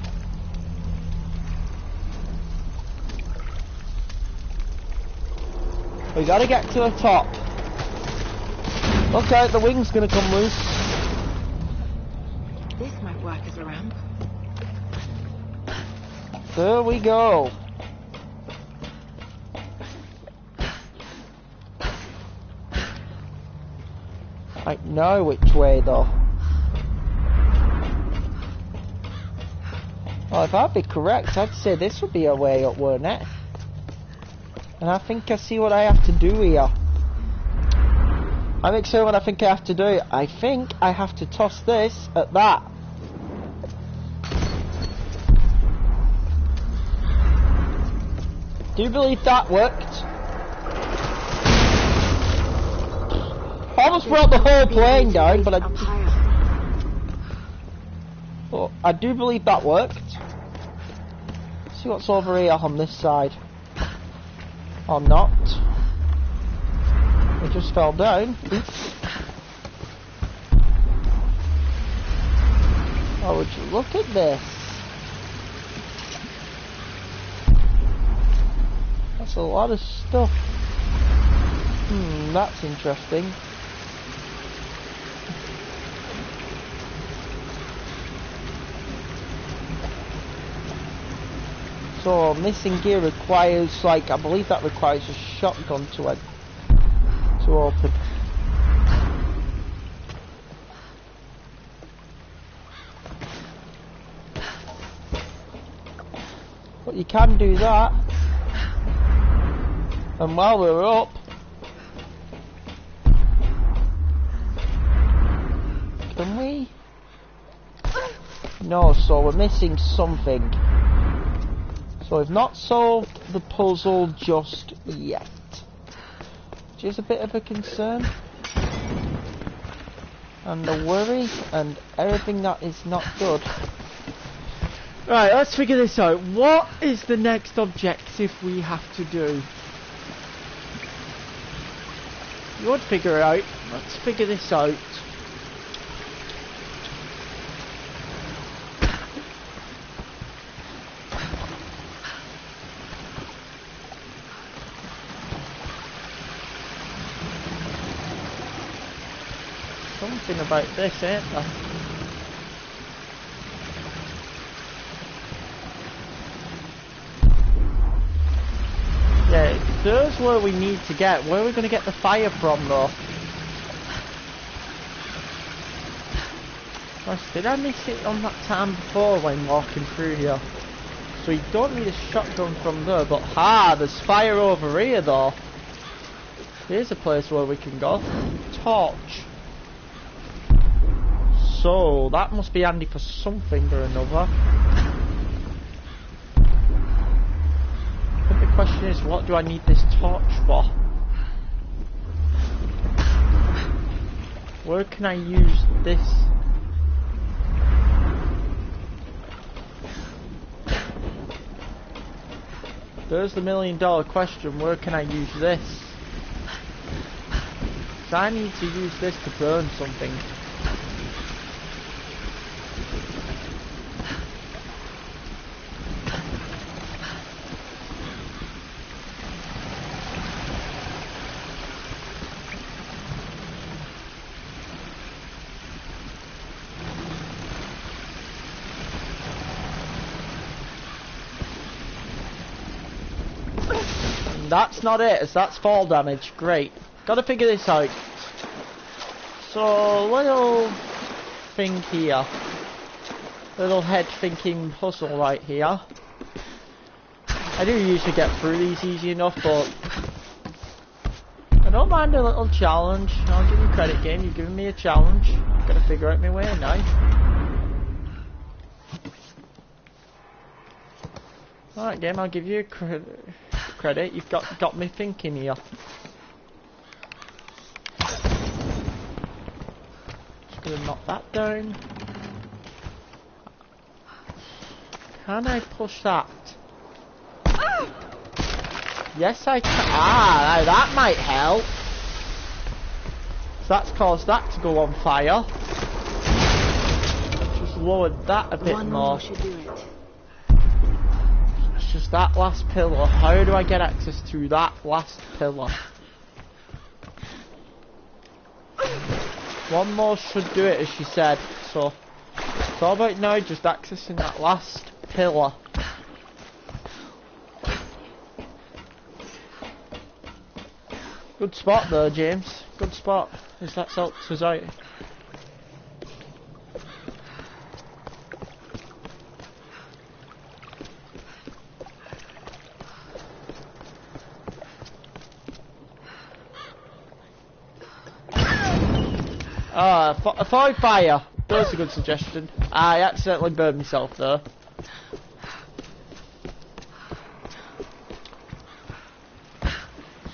We gotta get to the top. Okay, the wing's gonna come loose. This might work as a ramp. There we go. I know which way though. Well, if I'd be correct, I'd say this would be a way up, wouldn't it? And I think I see what I have to do here. I'm excited what I think I have to do. I think I have to toss this at that. Do you believe that worked? I almost brought the whole plane down, but I do believe that worked. Let's see what's over here on this side. Or not. It just fell down. Oops. Oh, would you look at this? That's a lot of stuff. That's interesting. So missing gear requires, like, I believe that requires a shotgun to open. But you can do that. And while we're up, can we? No, so we're missing something. So we've not solved the puzzle just yet, which is a bit of a concern. And a worry, and everything that is not good. Right, let's figure this out. What is the next objective we have to do? You would figure it out. Let's figure this out. Something about this, ain't there? Yeah, there's where we need to get. Where are we going to get the fire from, though? Gosh, did I miss it on that time before when walking through here? So you don't need a shotgun from there, but there's fire over here, though. Here's a place where we can go. Torch. So that must be handy for something or another. But the question is, what do I need this torch for? Where can I use this? There's the $1,000,000 question. Where can I use this? So I need to use this to burn something. That's not it, that's fall damage. Great. Gotta figure this out. So, little thing here. Little head thinking puzzle right here. I do usually get through these easy enough, but I don't mind a little challenge. I'll give you credit, game. You've given me a challenge. Gotta figure out my way now. Alright, game, I'll give you credit. You've got me thinking here. Just gonna knock that down. Can I push that? Yes, I can. Now that might help. So that's caused that to go on fire. Just lowered that a bit more. Should do it. It's just that last pillar. How do I get access to that last pillar? One more should do it, as she said. So it's all about now just accessing that last pillar. Good spot there, James. Good spot. As that's helped us out. Avoid fire. That's a good suggestion. I accidentally burned myself there.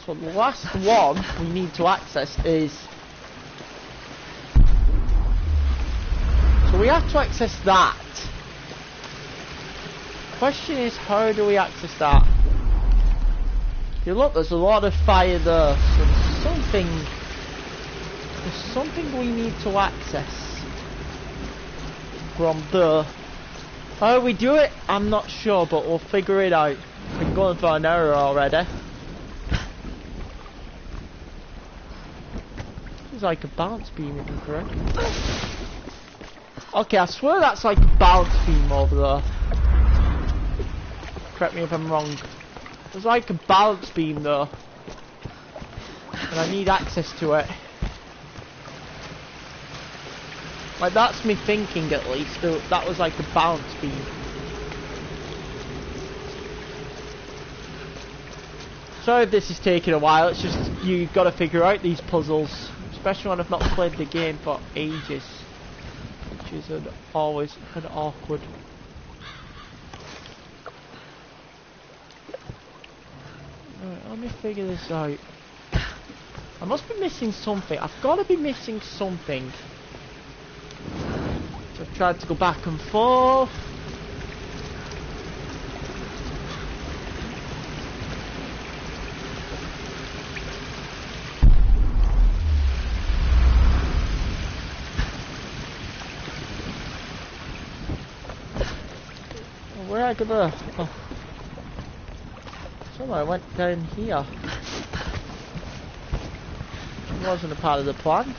So the last one we need to access is... So we have to access that. Question is, how do we access that? You look, there's a lot of fire there. So there's something we need to access from there. How we do it, I'm not sure, but we'll figure it out. Been going for an hour already. It's like a bounce beam, if I'm correct. Okay, I swear that's like a bounce beam over there. Correct me if I'm wrong. There's like a bounce beam though. And I need access to it. Like, that's me thinking at least. That was like a bounce beam. Sorry if this is taking a while. It's just you've got to figure out these puzzles. Especially when I've not played the game for ages. Which is always an awkward. Right, let me figure this out. I must be missing something. I've got to be missing something. So I've tried to go back and forth. Where I go there? Oh. Somewhere I went down here. It wasn't a part of the plan.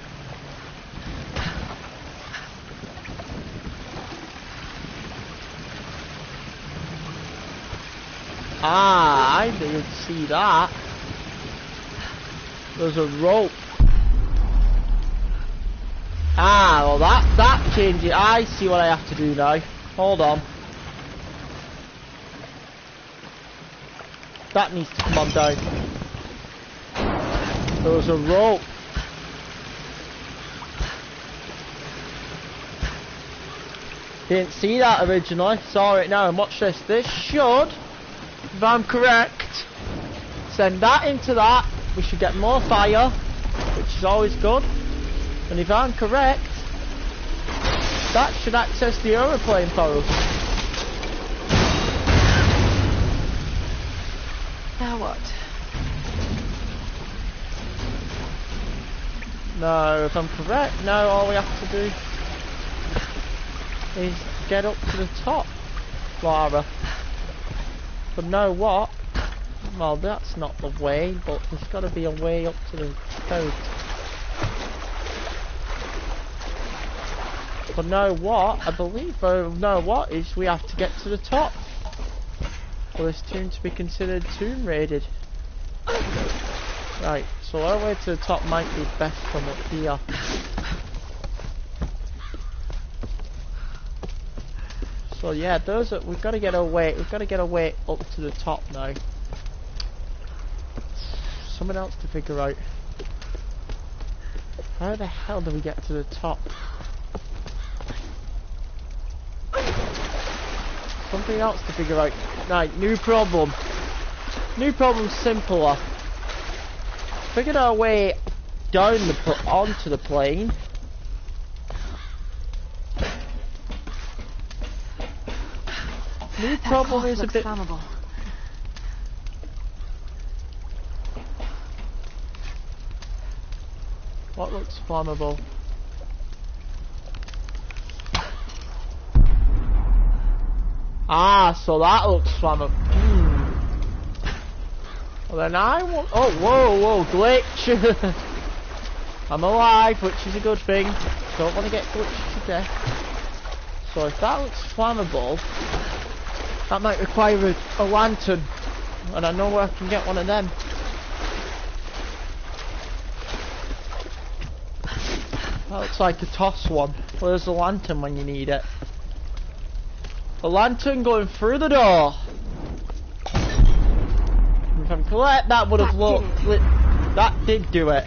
Ah, I didn't see that. There's a rope. Ah, well that changes. I see what I have to do now. Hold on. That needs to come on down. There's a rope. Didn't see that originally. Saw it now. And watch this. This should, if I'm correct, send that into that. We should get more fire, which is always good. And if I'm correct, that should access the aeroplane for us. Now what? No, if I'm correct, now all we have to do is get up to the top, Lara. But know what? Well, that's not the way, but there's got to be a way up to the code. But know what? I believe know what is we have to get to the top for this tomb to be considered tomb raided. Right, so our way to the top might be best from up here. So yeah, those are, we've got to get our way up to the top now. Something else to figure out. How the hell do we get to the top? Something else to figure out. Right, new problem. New problem simpler. Figured our way down onto the plane. New problem is a bit flammable. What looks flammable? Ah, so that looks flammable. Well then I want. Oh, whoa, glitch! I'm alive, which is a good thing. Don't want to get glitched to death. So if that looks flammable, that might require a lantern, and I know where I can get one of them. That looks like a toss one. Where's the lantern when you need it? A lantern going through the door. If I'm correct, that would have lit. That did do it.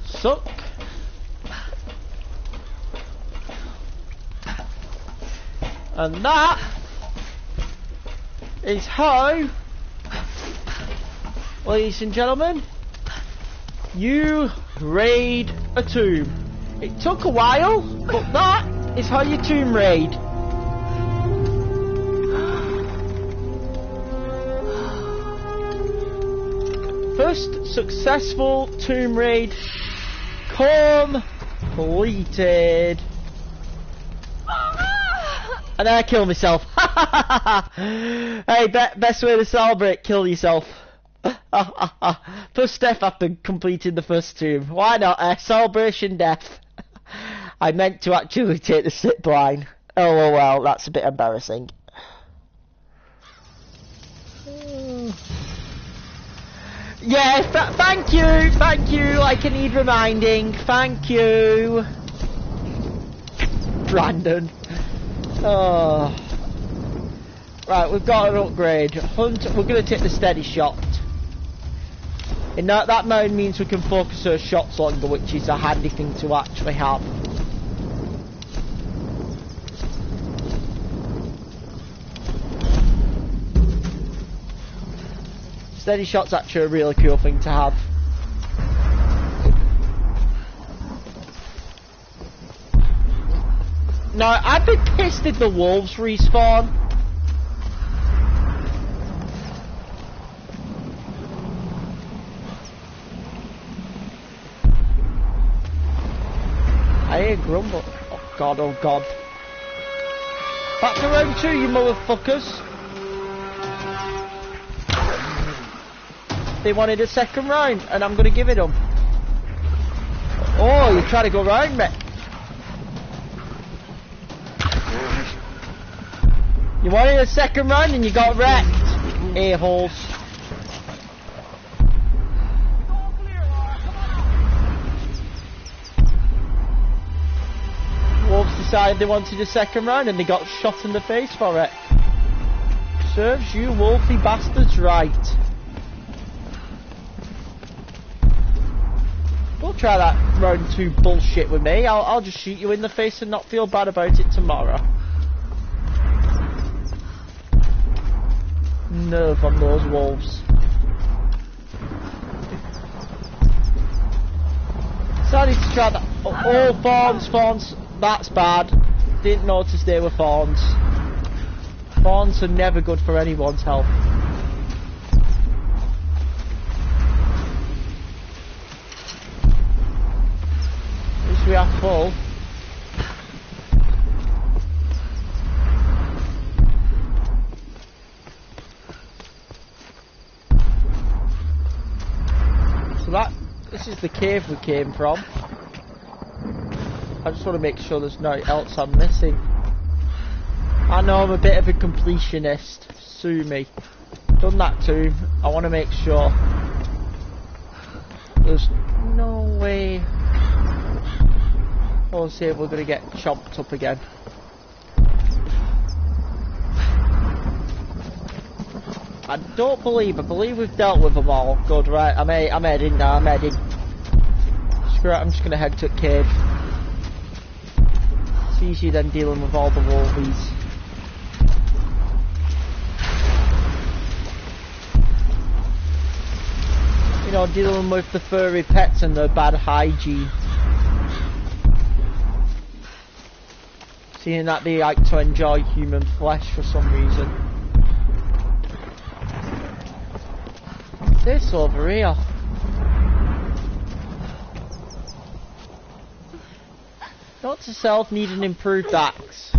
Suck. And that is how, ladies and gentlemen, you raid a tomb. It took a while, but that is how you tomb raid. First successful tomb raid completed. And then I kill myself. Hey, best way to celebrate, kill yourself. First step after completing the first tomb. Why not? Celebration death. I meant to actually take the zip line. Oh well, that's a bit embarrassing. Yeah, thank you, like I need reminding, thank you. Brandon. Oh. Right, we've got an upgrade. Hunt, we're going to take the steady shot. And that mode means we can focus our shots longer, which is a handy thing to actually have. Steady shot's actually a really cool thing to have. No, I'd be pissed if the wolves respawn. I hear grumble. Oh god, oh god. Back to round 2, you motherfuckers. They wanted a second round, and I'm going to give it them. Oh, you try to go round me. You wanted a second round and you got wrecked. A-holes. Wolves decided they wanted a second round and they got shot in the face for it. Serves you wolfy bastards right. Don't try that round 2 bullshit with me. I'll just shoot you in the face and not feel bad about it tomorrow. Nerve on those wolves. Decided to try that. Oh, fawns. That's bad. Didn't notice they were fawns. Fawns are never good for anyone's health. We are full. So this is the cave we came from. I just want to make sure there's nothing else I'm missing. I know I'm a bit of a completionist. Sue me. Done that too. I want to make sure there's no way. We'll see if we're going to get chopped up again. I believe we've dealt with them all. Good, right, I'm heading now, I'm heading. Screw it, I'm just going to head to the cave. It's easier than dealing with all the wolvies. You know, dealing with the furry pets and their bad hygiene. Seeing that they like to enjoy human flesh for some reason. This over here. Note to self, need an improved axe.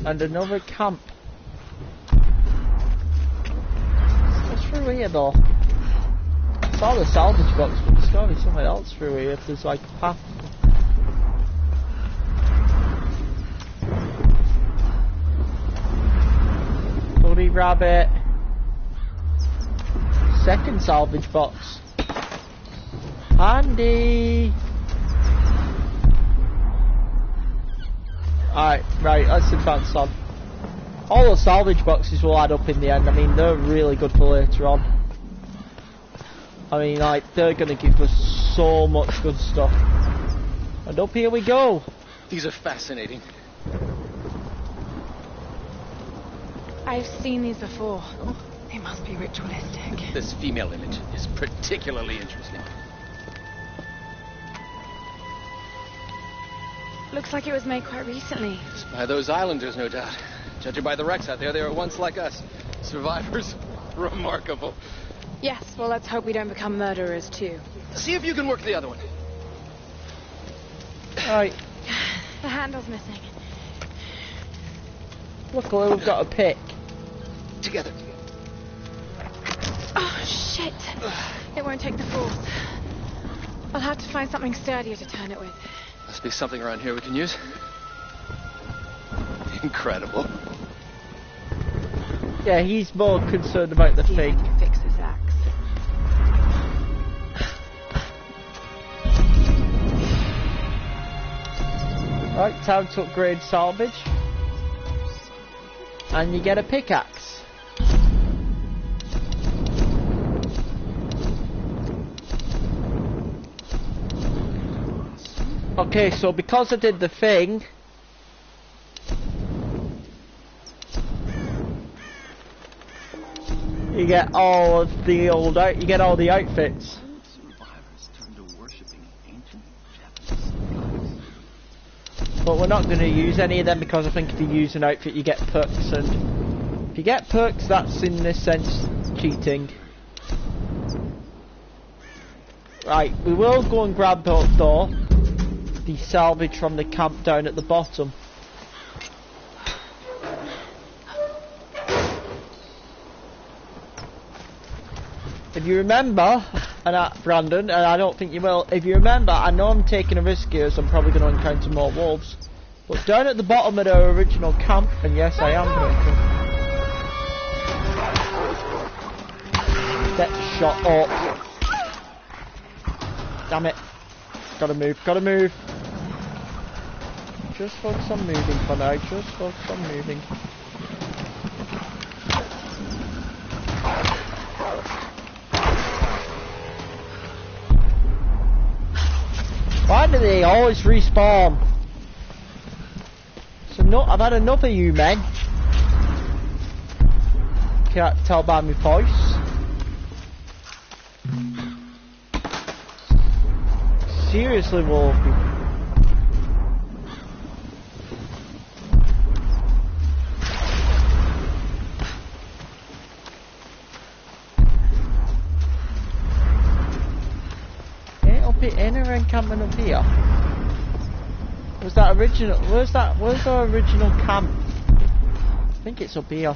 And another camp. What's through here though? I saw the salvage box, but there's gotta be something else through here if there's like a path. Bloody rabbit. Second salvage box. Handy. Alright, right, let's advance on. All the salvage boxes will add up in the end. I mean, they're really good for later on. I mean, like, they're gonna give us so much good stuff. And up here we go. These are fascinating. I've seen these before. They must be ritualistic. This female image is particularly interesting. Looks like it was made quite recently. By those islanders, no doubt. Judging by the wrecks out there, they were once like us. Survivors. Remarkable. Yes, well, let's hope we don't become murderers, too. See if you can work the other one. Right. The handle's missing. Luckily we've got a pick. Together. Oh, shit. It won't take the force. I'll have to find something sturdier to turn it with. Must be something around here we can use. Incredible. Yeah, he's more concerned about the thing. Fix this axe. Right, time to upgrade salvage. And you get a pickaxe. Okay, so because I did the thing, you get all of the old you get all the outfits. But we're not going to use any of them because I think if you use an outfit you get perks, and if you get perks that's in this sense cheating. Right, we will go and grab though the salvage from the camp down at the bottom. If you remember, Brandon, and I don't think you will, if you remember, I know I'm taking a risk here, so I'm probably going to encounter more wolves. But down at the bottom of our original camp, and yes, I am going to get shot up. Damn it. Gotta move, gotta move. Just focus on moving for now, just focus on moving. Why do they always respawn? So no, I've had enough of you men. Can't tell by my voice. Seriously, Wolfie. Inner encampment up here. Was that original? Where's our original camp? I think it's up here.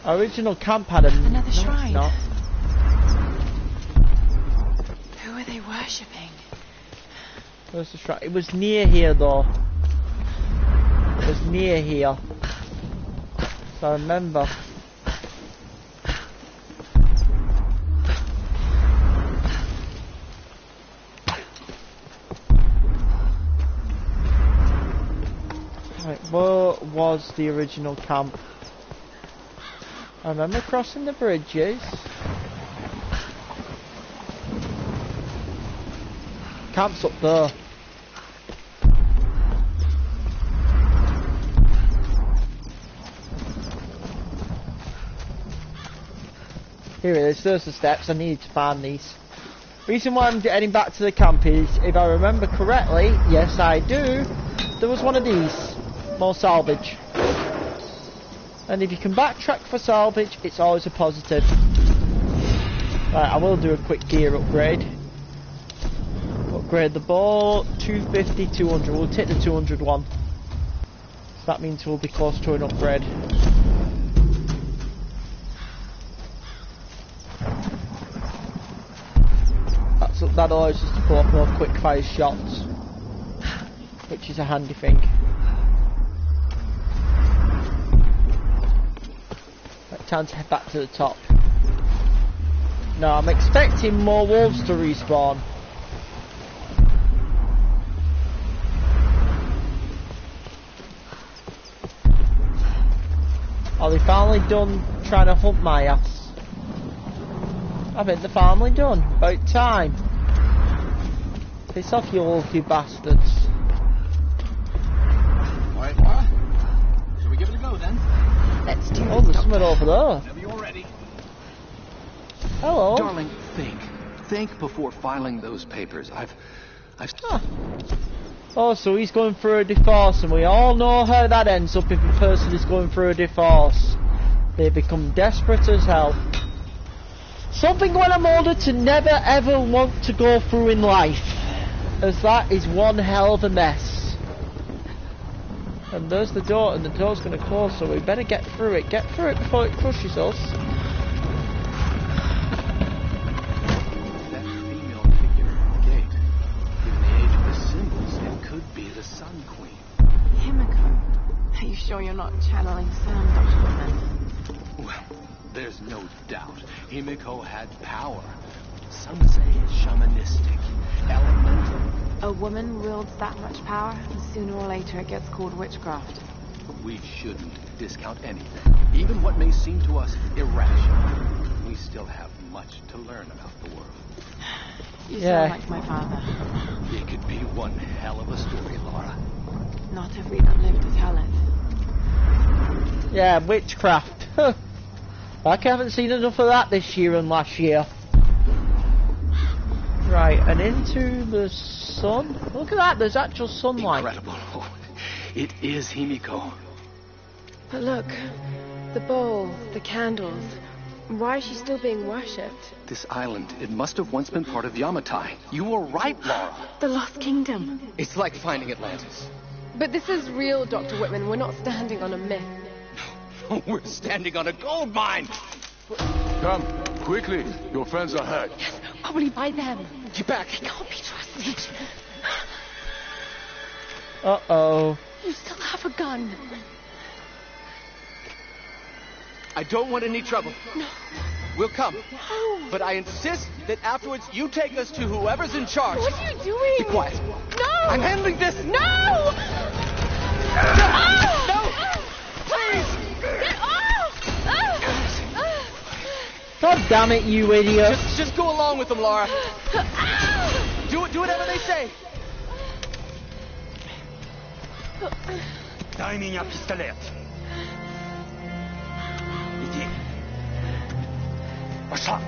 Our original camp had another shrine. No, who are they worshipping? Where's the shrine? It was near here though. It was near here. So I remember. Where was the original camp? I remember crossing the bridges. Camp's up there. Here it is, there's the steps, I need to find these. Reason why I'm getting back to the camp is, if I remember correctly, yes I do, there was one of these. More salvage. And if you can backtrack for salvage, it's always a positive. Right, I will do a quick gear upgrade. Upgrade the bow, 250, 200. We'll take the 200 one. So that means we'll be close to an upgrade. That allows us to pull off more quick fire shots, which is a handy thing. Time to head back to the top. No, I'm expecting more wolves to respawn. Are they finally done trying to hunt my ass? I think they're finally done. About time. Piss off, you wolfy bastards. Alright, Laura. Shall we give it a go then? Let's do Oh, there's someone over there. Whenever you're ready. Hello. Darling, think. Think before filing those papers. I've Huh. Oh, so he's going through a divorce, and we all know how that ends up if a person is going through a divorce. They become desperate as hell. Something when I'm older to never ever want to go through in life. as that is one hell of a mess. And there's the door, and the door's going to close, so we better get through it. Get through it before it crushes us. That female figure at the gate. Given the age of the symbols, it could be the Sun Queen. Himiko. Are you sure you're not channeling Sam, Dr. Whitman? Well, there's no doubt. Himiko had power. Some say shamanistic, elemental. A woman wields that much power, and sooner or later it gets called witchcraft. We shouldn't discount anything, even what may seem to us irrational. We still have much to learn about the world. You sound like my father. It could be one hell of a story, Laura. Not if we don't live to tell it. Yeah, witchcraft. Like I haven't seen enough of that this year and last year. Right, and into the sun. Look at that, there's actual sunlight. Incredible. It is Himiko. But look, the bowl, the candles. Why is she still being worshipped? This island, it must have once been part of Yamatai. You were right, Laura. The Lost Kingdom. It's like finding Atlantis. But this is real, Dr. Whitman. We're not standing on a myth. We're standing on a gold mine. Come, quickly. Your friends are hurt. Yes, probably by them. Get back. They can't be trusted. Uh-oh. You still have a gun. I don't want any trouble. No. We'll come. No. But I insist that afterwards you take us to whoever's in charge. What are you doing? Be quiet. No. I'm handling this. No. No. Please. Get off. God damn it, you idiot. Just go along with them, Laura. Do whatever they say. Дай меня пистолет. Иди. Пошла.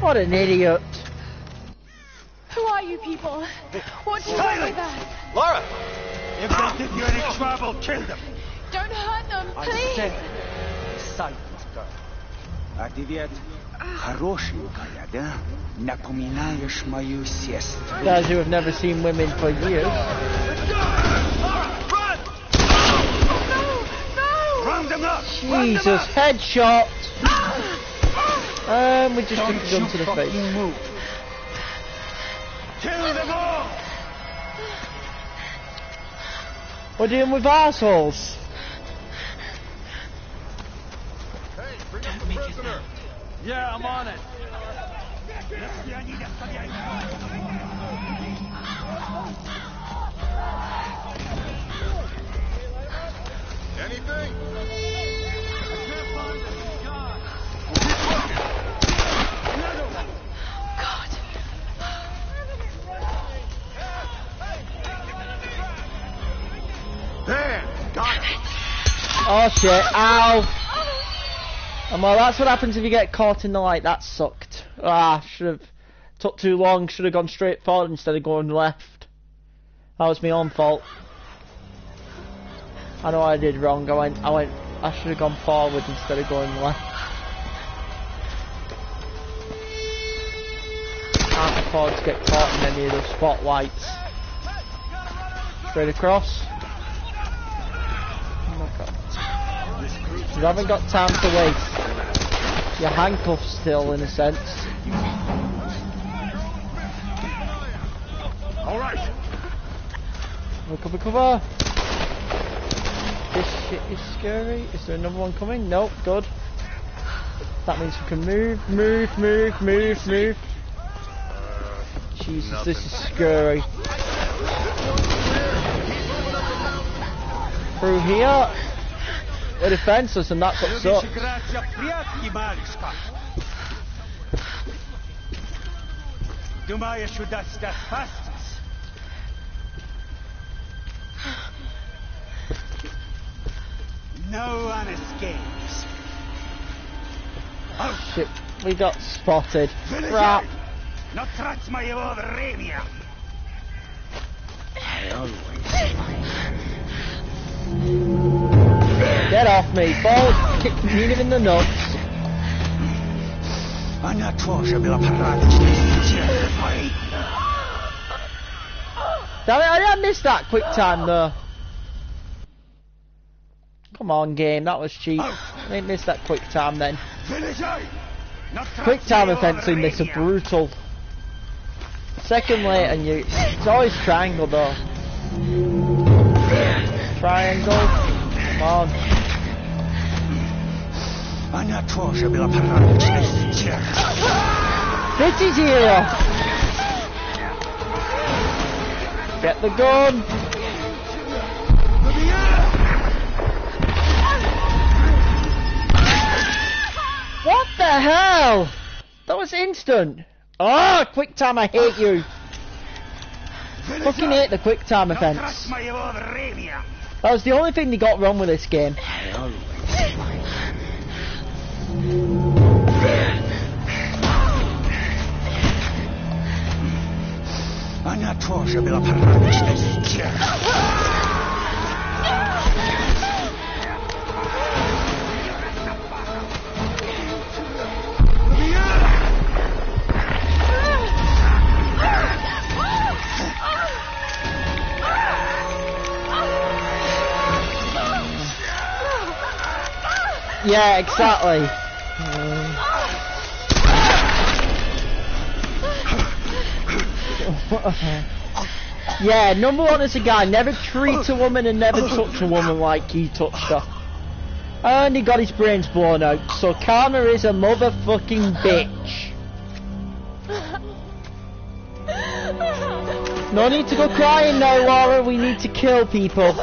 What an idiot. Who are you people? What do you want with us? Laura! If they think you're in trouble, kill them. Don't hurt them, I please. said, silent girl. А ты ведь хорошенькая, да? Напоминаешь мою сестру. Guys who have never seen women for years. Round them up! Jesus, headshot! We just took a gun to the face. Move. Kill them all! We're dealing with assholes. Hey, bring up the prisoner. Yeah, I'm on it. Anything? God. Dan, got it. Oh shit, ow! And well, that's what happens if you get caught in the light. That sucked. Should have took too long. Should have gone straight forward instead of going left. That was my own fault. I know I did wrong. I should have gone forward instead of going left. Can't afford to get caught in any of the spotlights. Straight across. Oh my god. You haven't got time to waste. You're handcuffed still, in a sense. All right. Cover, cover. This shit is scary. Is there another one coming? Nope, good. That means we can move. Jesus, this is scary. Through here. They're defenseless, and that's what sucks. Думаешь, удастся спастись? No one escapes. Oh shit, we got spotted. Crap. Но трать моего времени. I always Get off me, balls! Kick me in the nuts. Она тоже была порядочной девой. Damn it, I missed that quick time though. Come on, game, that was cheap. I didn't miss that quick time then. Quick time events in this are brutal. Second late and you... It's always triangle though. Triangle. Come on. This is hero. Get the gun. What the hell? That was instant. Oh, quick time, I hate you. Fucking hate the quick time events. That was the only thing they got wrong with this game. Yeah, exactly. Yeah, number one is a guy never treats a woman and never touch a woman like he touched her. And he got his brains blown out, so karma is a motherfucking bitch. No need to go crying now, Laura, we need to kill people.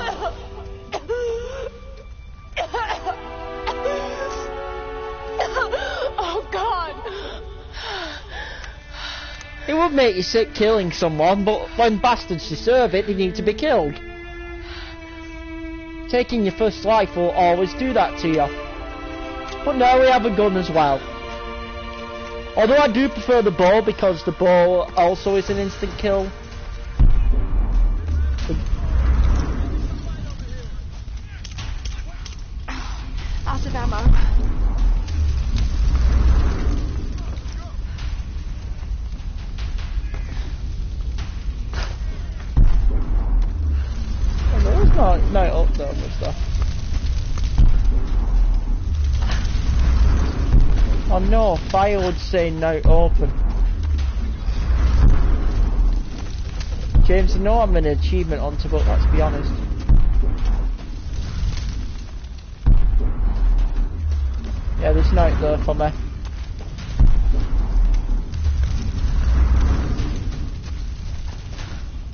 It would make you sick killing someone, but when bastards deserve it, they need to be killed. Taking your first life will always do that to you. But now we have a gun as well. Although I do prefer the bow, because the bow also is an instant kill. Out of ammo. No, up there with stuff. Oh no, fire would say no open. James, I know I'm an achievement onto, but let's be honest. Yeah, there's no there for me.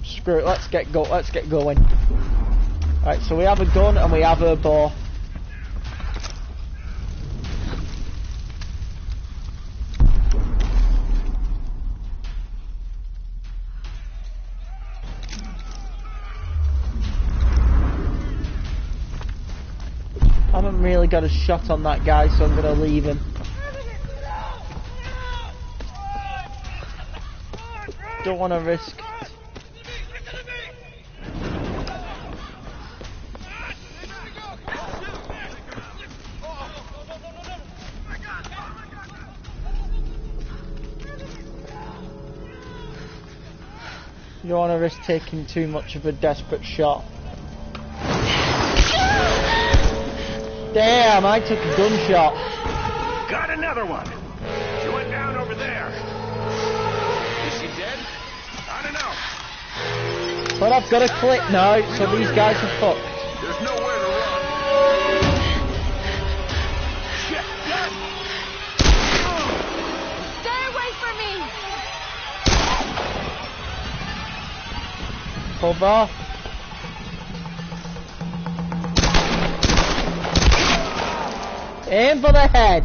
Screw it, let's get going. Right, so we have a gun and we have a bow. I haven't really got a shot on that guy, so I'm gonna leave him. Don't want to risk. You don't want to risk taking too much of a desperate shot. Damn, I took a gunshot. Got another one. She went down over there. Is she dead? I don't know. But I've got a clip now, so these guys are fucked. There's nowhere to run. Shit, dead. Stay away from me. Cover. Aim for the head.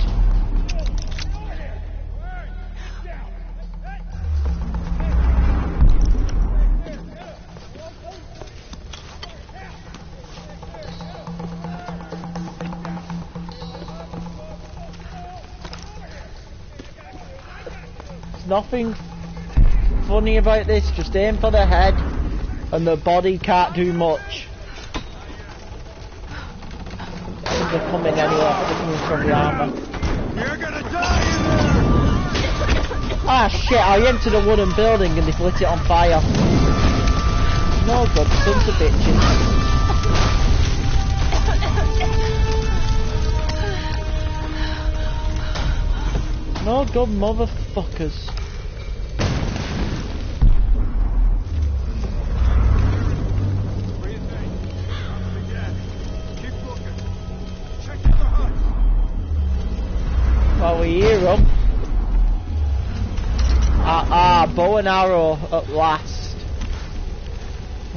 There's nothing funny about this, just aim for the head and the body can't do much. They're coming anyway, they're coming from the armour. You're gonna die in there! Ah shit, I entered a wooden building and they've lit it on fire. No good sons of bitches. No good motherfuckers. Well, we hear them. Bow and arrow at last.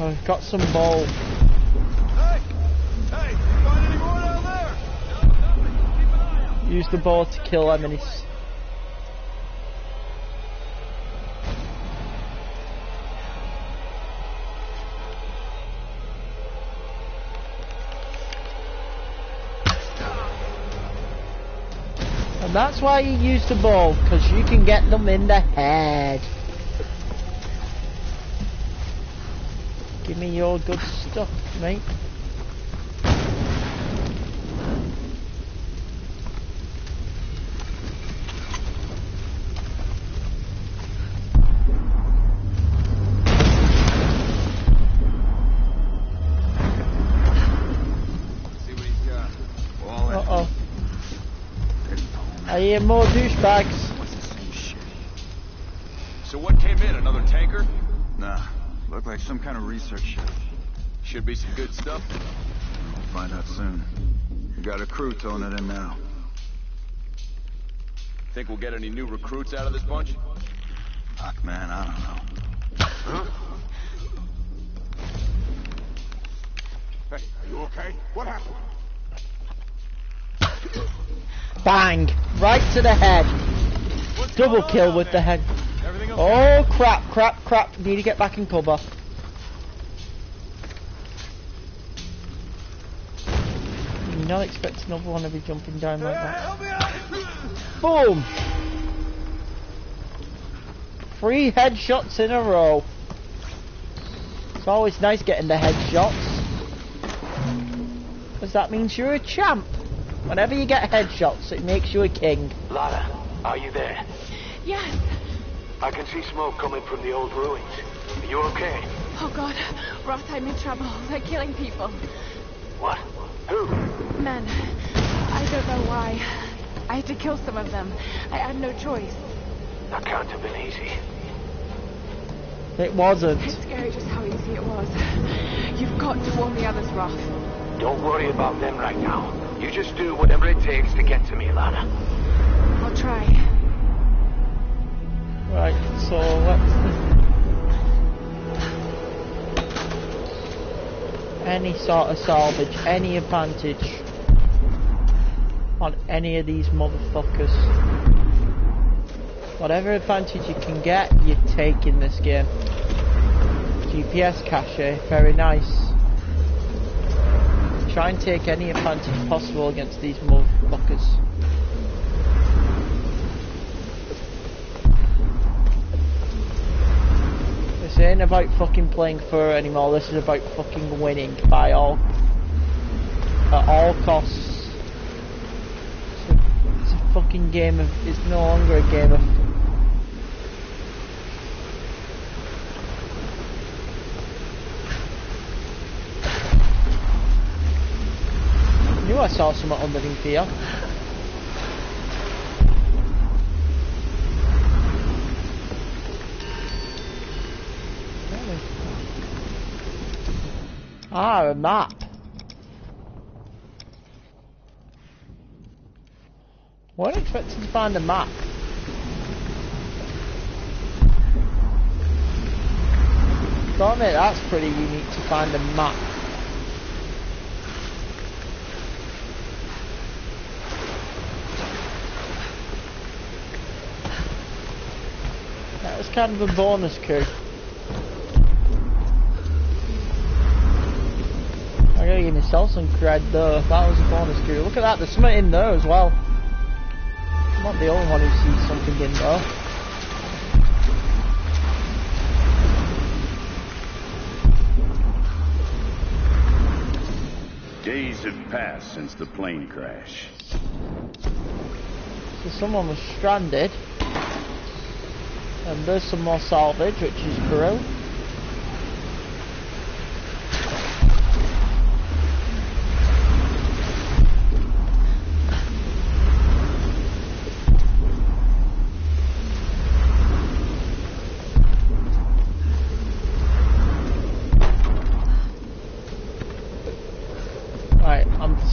Oh, we've got some bow. Hey, you find any more down there? No, nothing. Keep an eye out. Use the bow to kill enemies. And that's why you use the bow, because you can get them in the head. Give me your good stuff, mate. See what he's got. Uh-oh. I hear more douchebags. What's the same shit? So what came in? Another tanker? Nah, looked like some kind of research ship. Should be some good stuff. We'll find out soon. We got a crew towing it in now. Think we'll get any new recruits out of this bunch? Fuck, man, I don't know. Huh? Hey, are you okay? What happened? Bang! Right to the head. Double kill with the head. Oh crap. Need to get back in cover. You're not expecting another one to be jumping down like that. Boom! 3 headshots in a row. It's always nice getting the headshots. Because that means you're a champ. Whenever you get headshots, it makes you a king. Lara, are you there? Yes. I can see smoke coming from the old ruins. Are you okay? Oh God, Ross, I'm in trouble. They're killing people. What? Who? Men. I don't know why. I had to kill some of them. I had no choice. That can't have been easy. It wasn't. It's scary just how easy it was. You've got to warn the others, Ross. Don't worry about them right now. You just do whatever it takes to get to me, Lara. I'll try. Right, so let's... Any sort of salvage, any advantage on any of these motherfuckers. Whatever advantage you can get, you take in this game. GPS cache, very nice. Try and take any advantage possible against these motherfuckers. This ain't about fucking playing fair anymore, this is about fucking winning by at all costs. It's a fucking game of, it's no longer a game of... I knew I saw something underneath here. Ah, a map. Weren't expecting to find a map. Gotta admit, that's pretty unique to find a map. That was kind of a bonus coup. I gotta give myself some cred though. That was a bonus coup. Look at that, there's something in there as well. I'm not the only one who sees something in there. Days have passed since the plane crash. So someone was stranded. And there's some more salvage, which is great.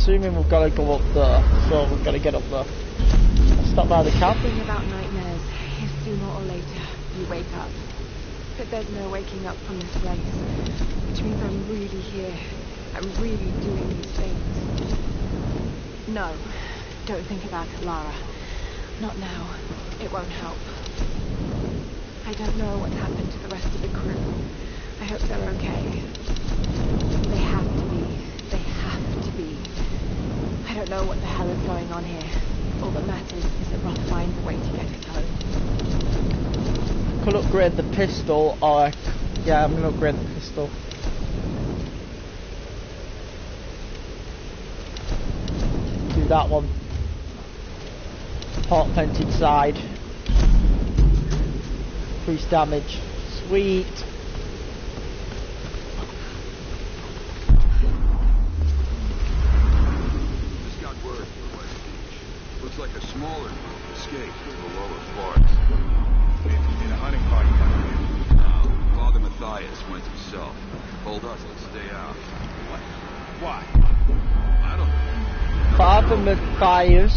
assuming we've got to go up there, so we've got to get up there. I'll stop by the camp. The thing about nightmares is sooner or later you wake up. But there's no waking up from this place, which means I'm really here. I'm really doing these things. No, don't think about it, Lara. Not now. It won't help. I don't know what happened to the rest of the crew. I hope they're okay. They have to be. They have to be. I don't know what the hell is going on here. All that matters is that Roth finds a way to get us home. Could upgrade the pistol, or yeah, I'm gonna upgrade the pistol. Do that one. Port painted side. Increased damage. Sweet. Just got word from the West Beach. Looks like a smaller group escaped to the lower forest. In a hunting party down here. No, Father Matthias went himself. Told us to stay out. What? Why? I don't know. Father Matthias.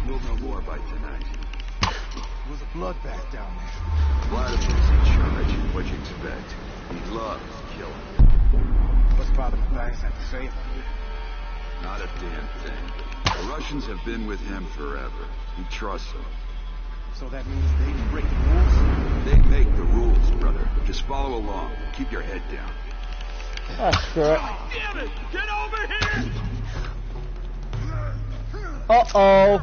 We'll know more by tonight. It was a bloodbath down there. Vladimir's in charge. What'd you expect? He loves killing. What's Father Matthias have to say about it? Not a damn thing. The Russians have been with him forever. He trusts them. So that means they break the rules? They make the rules, brother. Just follow along. Keep your head down. That's great. Damn it! Get over here! Uh-oh.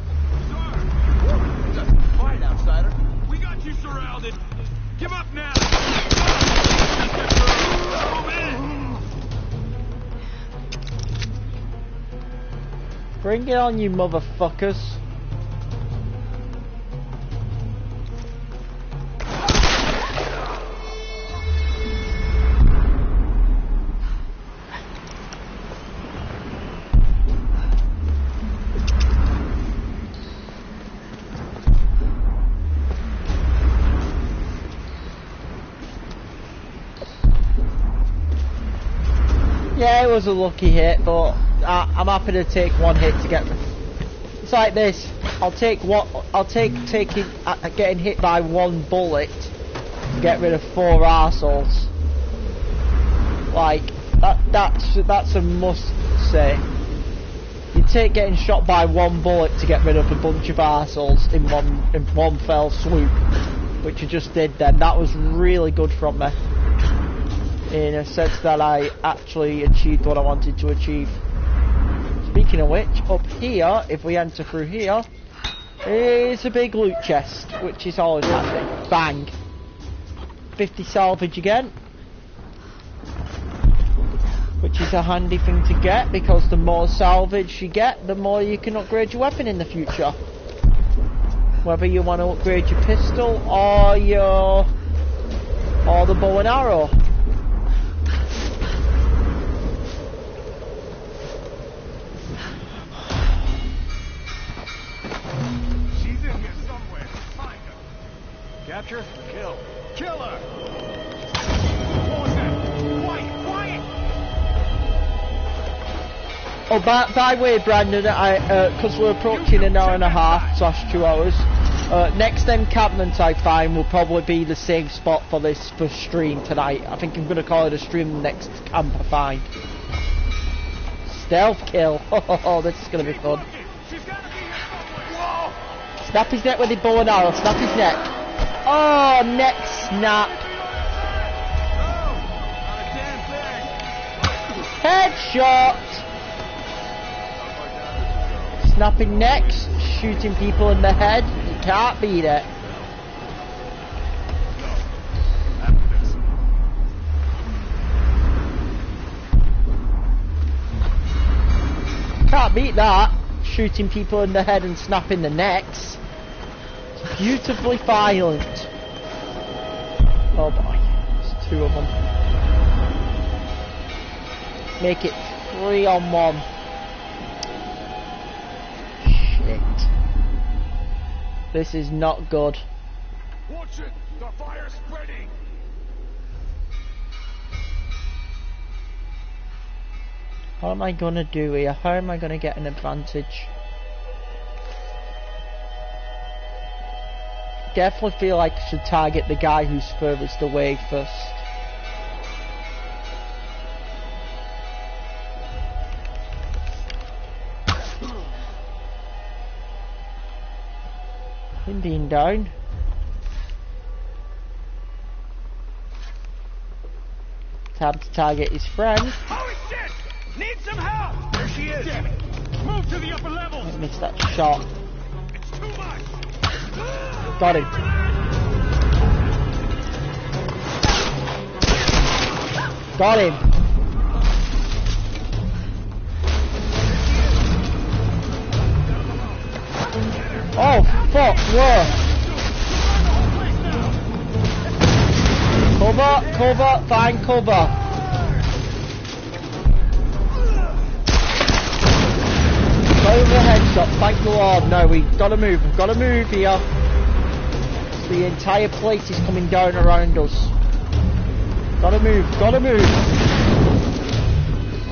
Quiet, outsider. We got you surrounded. Give up now. Bring it on, you motherfuckers. Yeah, it was a lucky hit, but I'm happy to take one hit to get. It's like this. I'll take getting hit by one bullet to get rid of 4 arseholes. Like that's a must say. You take getting shot by one bullet to get rid of a bunch of arseholes in one fell swoop, which you just did then. That was really good from me. In a sense that I actually achieved what I wanted to achieve. Speaking of which, up here, if we enter through here, is a big loot chest, which is always handy. Bang! 50 salvage again. Which is a handy thing to get, because the more salvage you get, the more you can upgrade your weapon in the future. Whether you want to upgrade your pistol or the bow and arrow. Capture, kill. Kill her! What was that? Quiet, quiet! Oh, by the way, Brandon, because we're approaching an hour and a half / 2 hours, next encampment I find will probably be the same spot for this stream tonight. I think I'm going to call it a stream the next camp I find. Stealth kill. Oh, this is going to be fun. Snap his neck with the bow and arrow. Snap his neck. Oh, neck snap. Headshot. Snapping necks, shooting people in the head. You can't beat it. Can't beat that. Shooting people in the head and snapping the necks. It's beautifully violent. Oh boy, there's 2 of them. Make it 3 on 1. Shit. This is not good. Watch it! The fire's spreading! What am I gonna do here? How am I gonna get an advantage? Definitely feel like I should target the guy who's furthest away first. Him being down. Time to target his friend. Holy shit! Need some help! There she is! Damn it! Move to the upper levels! I missed that shot. It's too much! Got him. Got him. Oh, fuck, whoa. Cover, find cover. Go over the headshot, thank the Lord. No, we've got to move here. The entire place is coming down around us. Gotta move.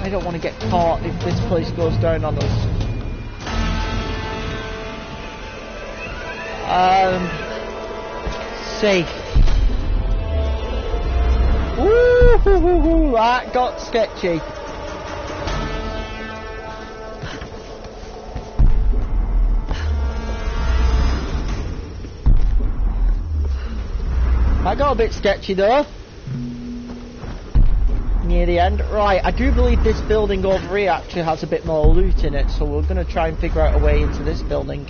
I don't want to get caught if this place goes down on us. Safe. Ooh, that got sketchy. That got a bit sketchy though. Near the end. Right, I do believe this building over here actually has a bit more loot in it, so we're going to try and figure out a way into this building.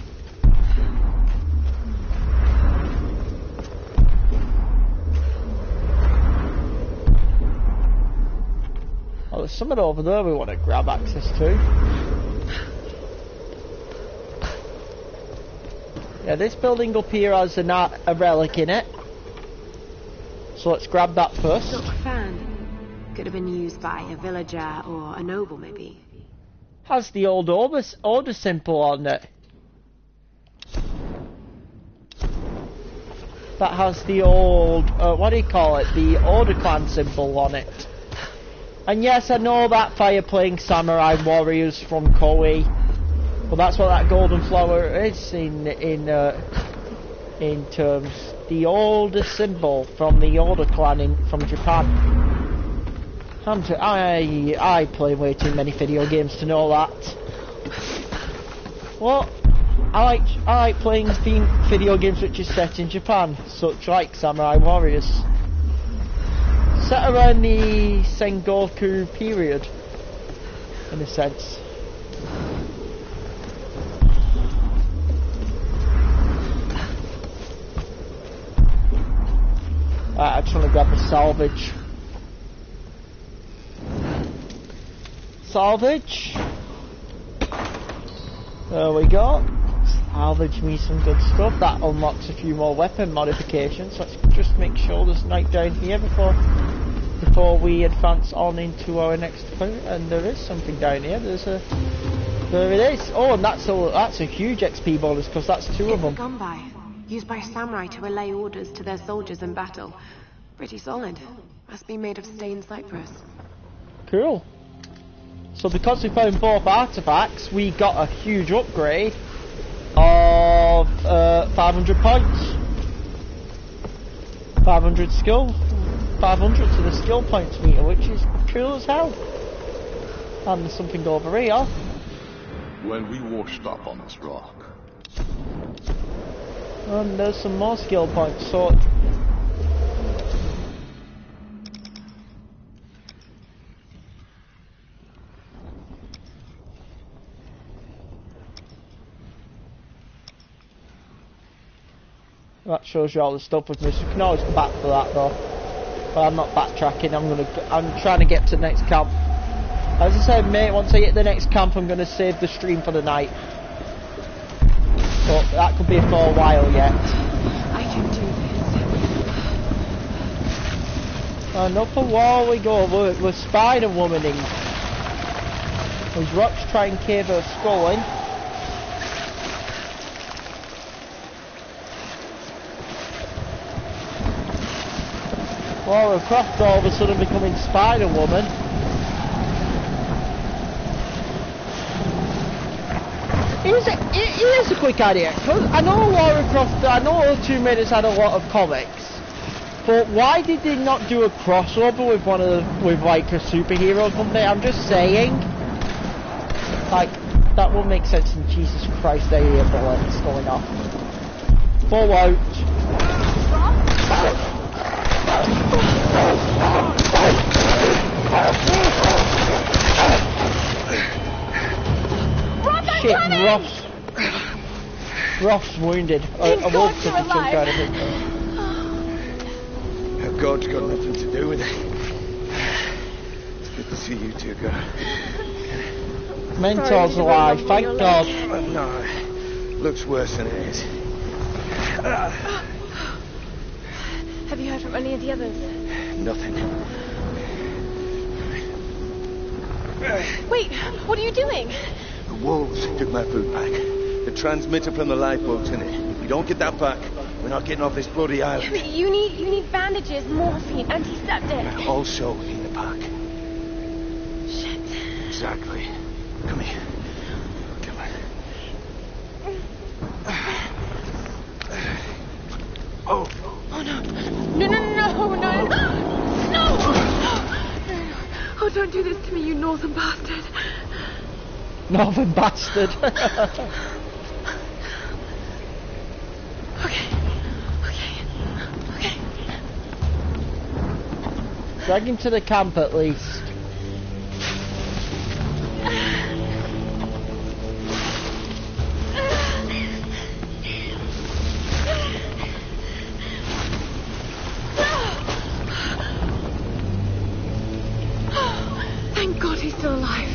Oh, there's something over there we want to grab access to. Yeah, this building up here has a relic in it. So let's grab that first. Silk fan. Could have been used by a villager or a noble, maybe. Has the old order symbol on it. That has the old, what do you call it? The Order Clan symbol on it. And yes, I know that fire-playing samurai warriors from Koei. Well, that's what that golden flower is in terms. The oldest symbol from the Order Clan from Japan. I play way too many video games to know that. Well, I like playing video games which is set in Japan, such like Samurai Warriors. Set around the Sengoku period, in a sense. I just want to grab the salvage. Salvage. There we go. Salvage me some good stuff. That unlocks a few more weapon modifications. Let's just make sure there's night down here before we advance on into our next point. And there is something down here. There it is. Oh, and that's a huge XP bonus because that's two of them. It's a gunby, used by samurai to relay orders to their soldiers in battle. Pretty solid. Must be made of stained cypress. Cool. So because we found both artifacts, we got a huge upgrade of 500 points. 500 skill. 500 to the skill points meter, which is cool as hell. And there's something over here. When we washed up on this rock. And there's some more skill points, so... That shows you all the stuff with me, so you can always come back for that though. But I'm not backtracking, I'm trying to get to the next camp. As I said, mate, once I get to the next camp I'm going to save the stream for the night. But that could be for a while yet. I can do this. And up a wall we go, we're Spider-Womaning. Those rocks try and cave her skull in. Laura Croft all of a sudden becoming Spider-Woman. Here's a quick idea. Cause I know Lara Croft, I know Tomb Raiders had a lot of comics, but why did they not do a crossover with with like a superhero or something? I'm just saying. Like, that would make sense. And Jesus Christ, they hear bullets going off. Fall out. Shit, Roth's wounded. I won't took a chunk out of him. God's got nothing to do with it. It's good to see you two go. Mentor's alive, thank God. No, looks worse than it is. Have you heard from any of the others? Nothing. Wait, what are you doing? The wolves took my food pack. The transmitter from the lifeboat's in it. If we don't get that back, we're not getting off this bloody island. But you need bandages, morphine, antiseptic. Also in the pack. Shit. Exactly. Come here. Come on. Oh. Oh no. No! Oh, don't do this to me, you northern bastard. Northern bastard. Okay. Drag him to the camp at least. Thank God he's still alive.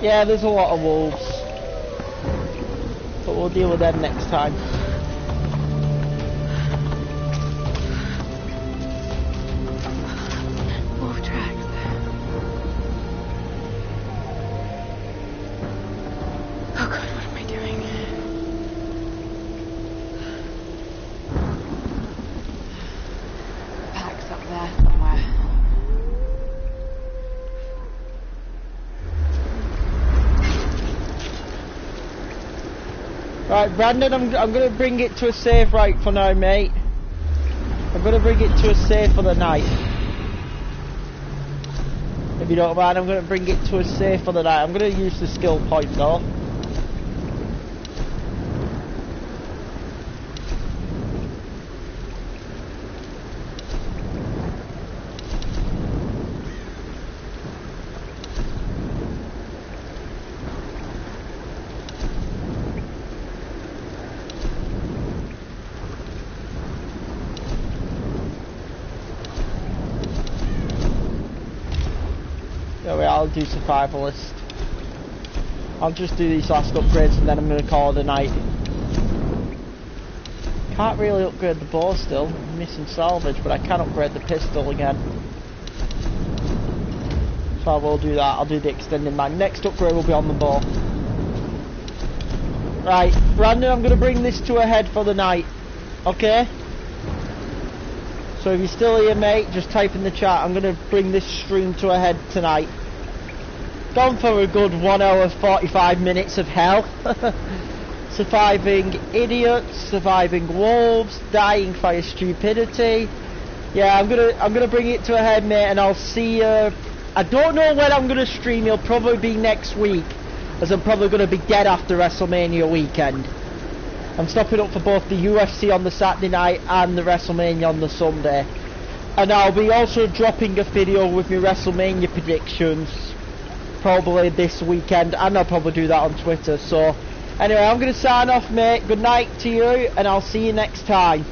Yeah, there's a lot of wolves. But we'll deal with them next time. Wolf tracks. Oh God, what am I doing? Pack's up there somewhere. Right, Brandon, I'm gonna bring it to a safe right for now, mate. I'm gonna bring it to a safe for the night. If you don't mind, I'm gonna bring it to a safe for the night. I'm gonna use the skill point though. I'll do survivalist. I'll just do these last upgrades and then I'm going to call it a night. Can't really upgrade the bow still. I'm missing salvage, but I can upgrade the pistol again. So I will do that. I'll do the extended mag. Next upgrade will be on the bow. Right, Brandon, I'm going to bring this to a head for the night. Okay? So if you're still here, mate, just type in the chat. I'm going to bring this stream to a head tonight. Gone for a good 1 hour 45 minutes of hell. Surviving idiots, surviving wolves, dying by stupidity. Yeah, I'm gonna bring it to a head, mate, and I'll see you. I don't know when I'm gonna stream. It'll probably be next week, as I'm probably gonna be dead after WrestleMania weekend. I'm stopping up for both the UFC on the Saturday night and the WrestleMania on the Sunday. And I'll be also dropping a video with my WrestleMania predictions probably this weekend, and I'll probably do that on Twitter. So anyway, I'm going to sign off, mate. Good night to you, and I'll see you next time.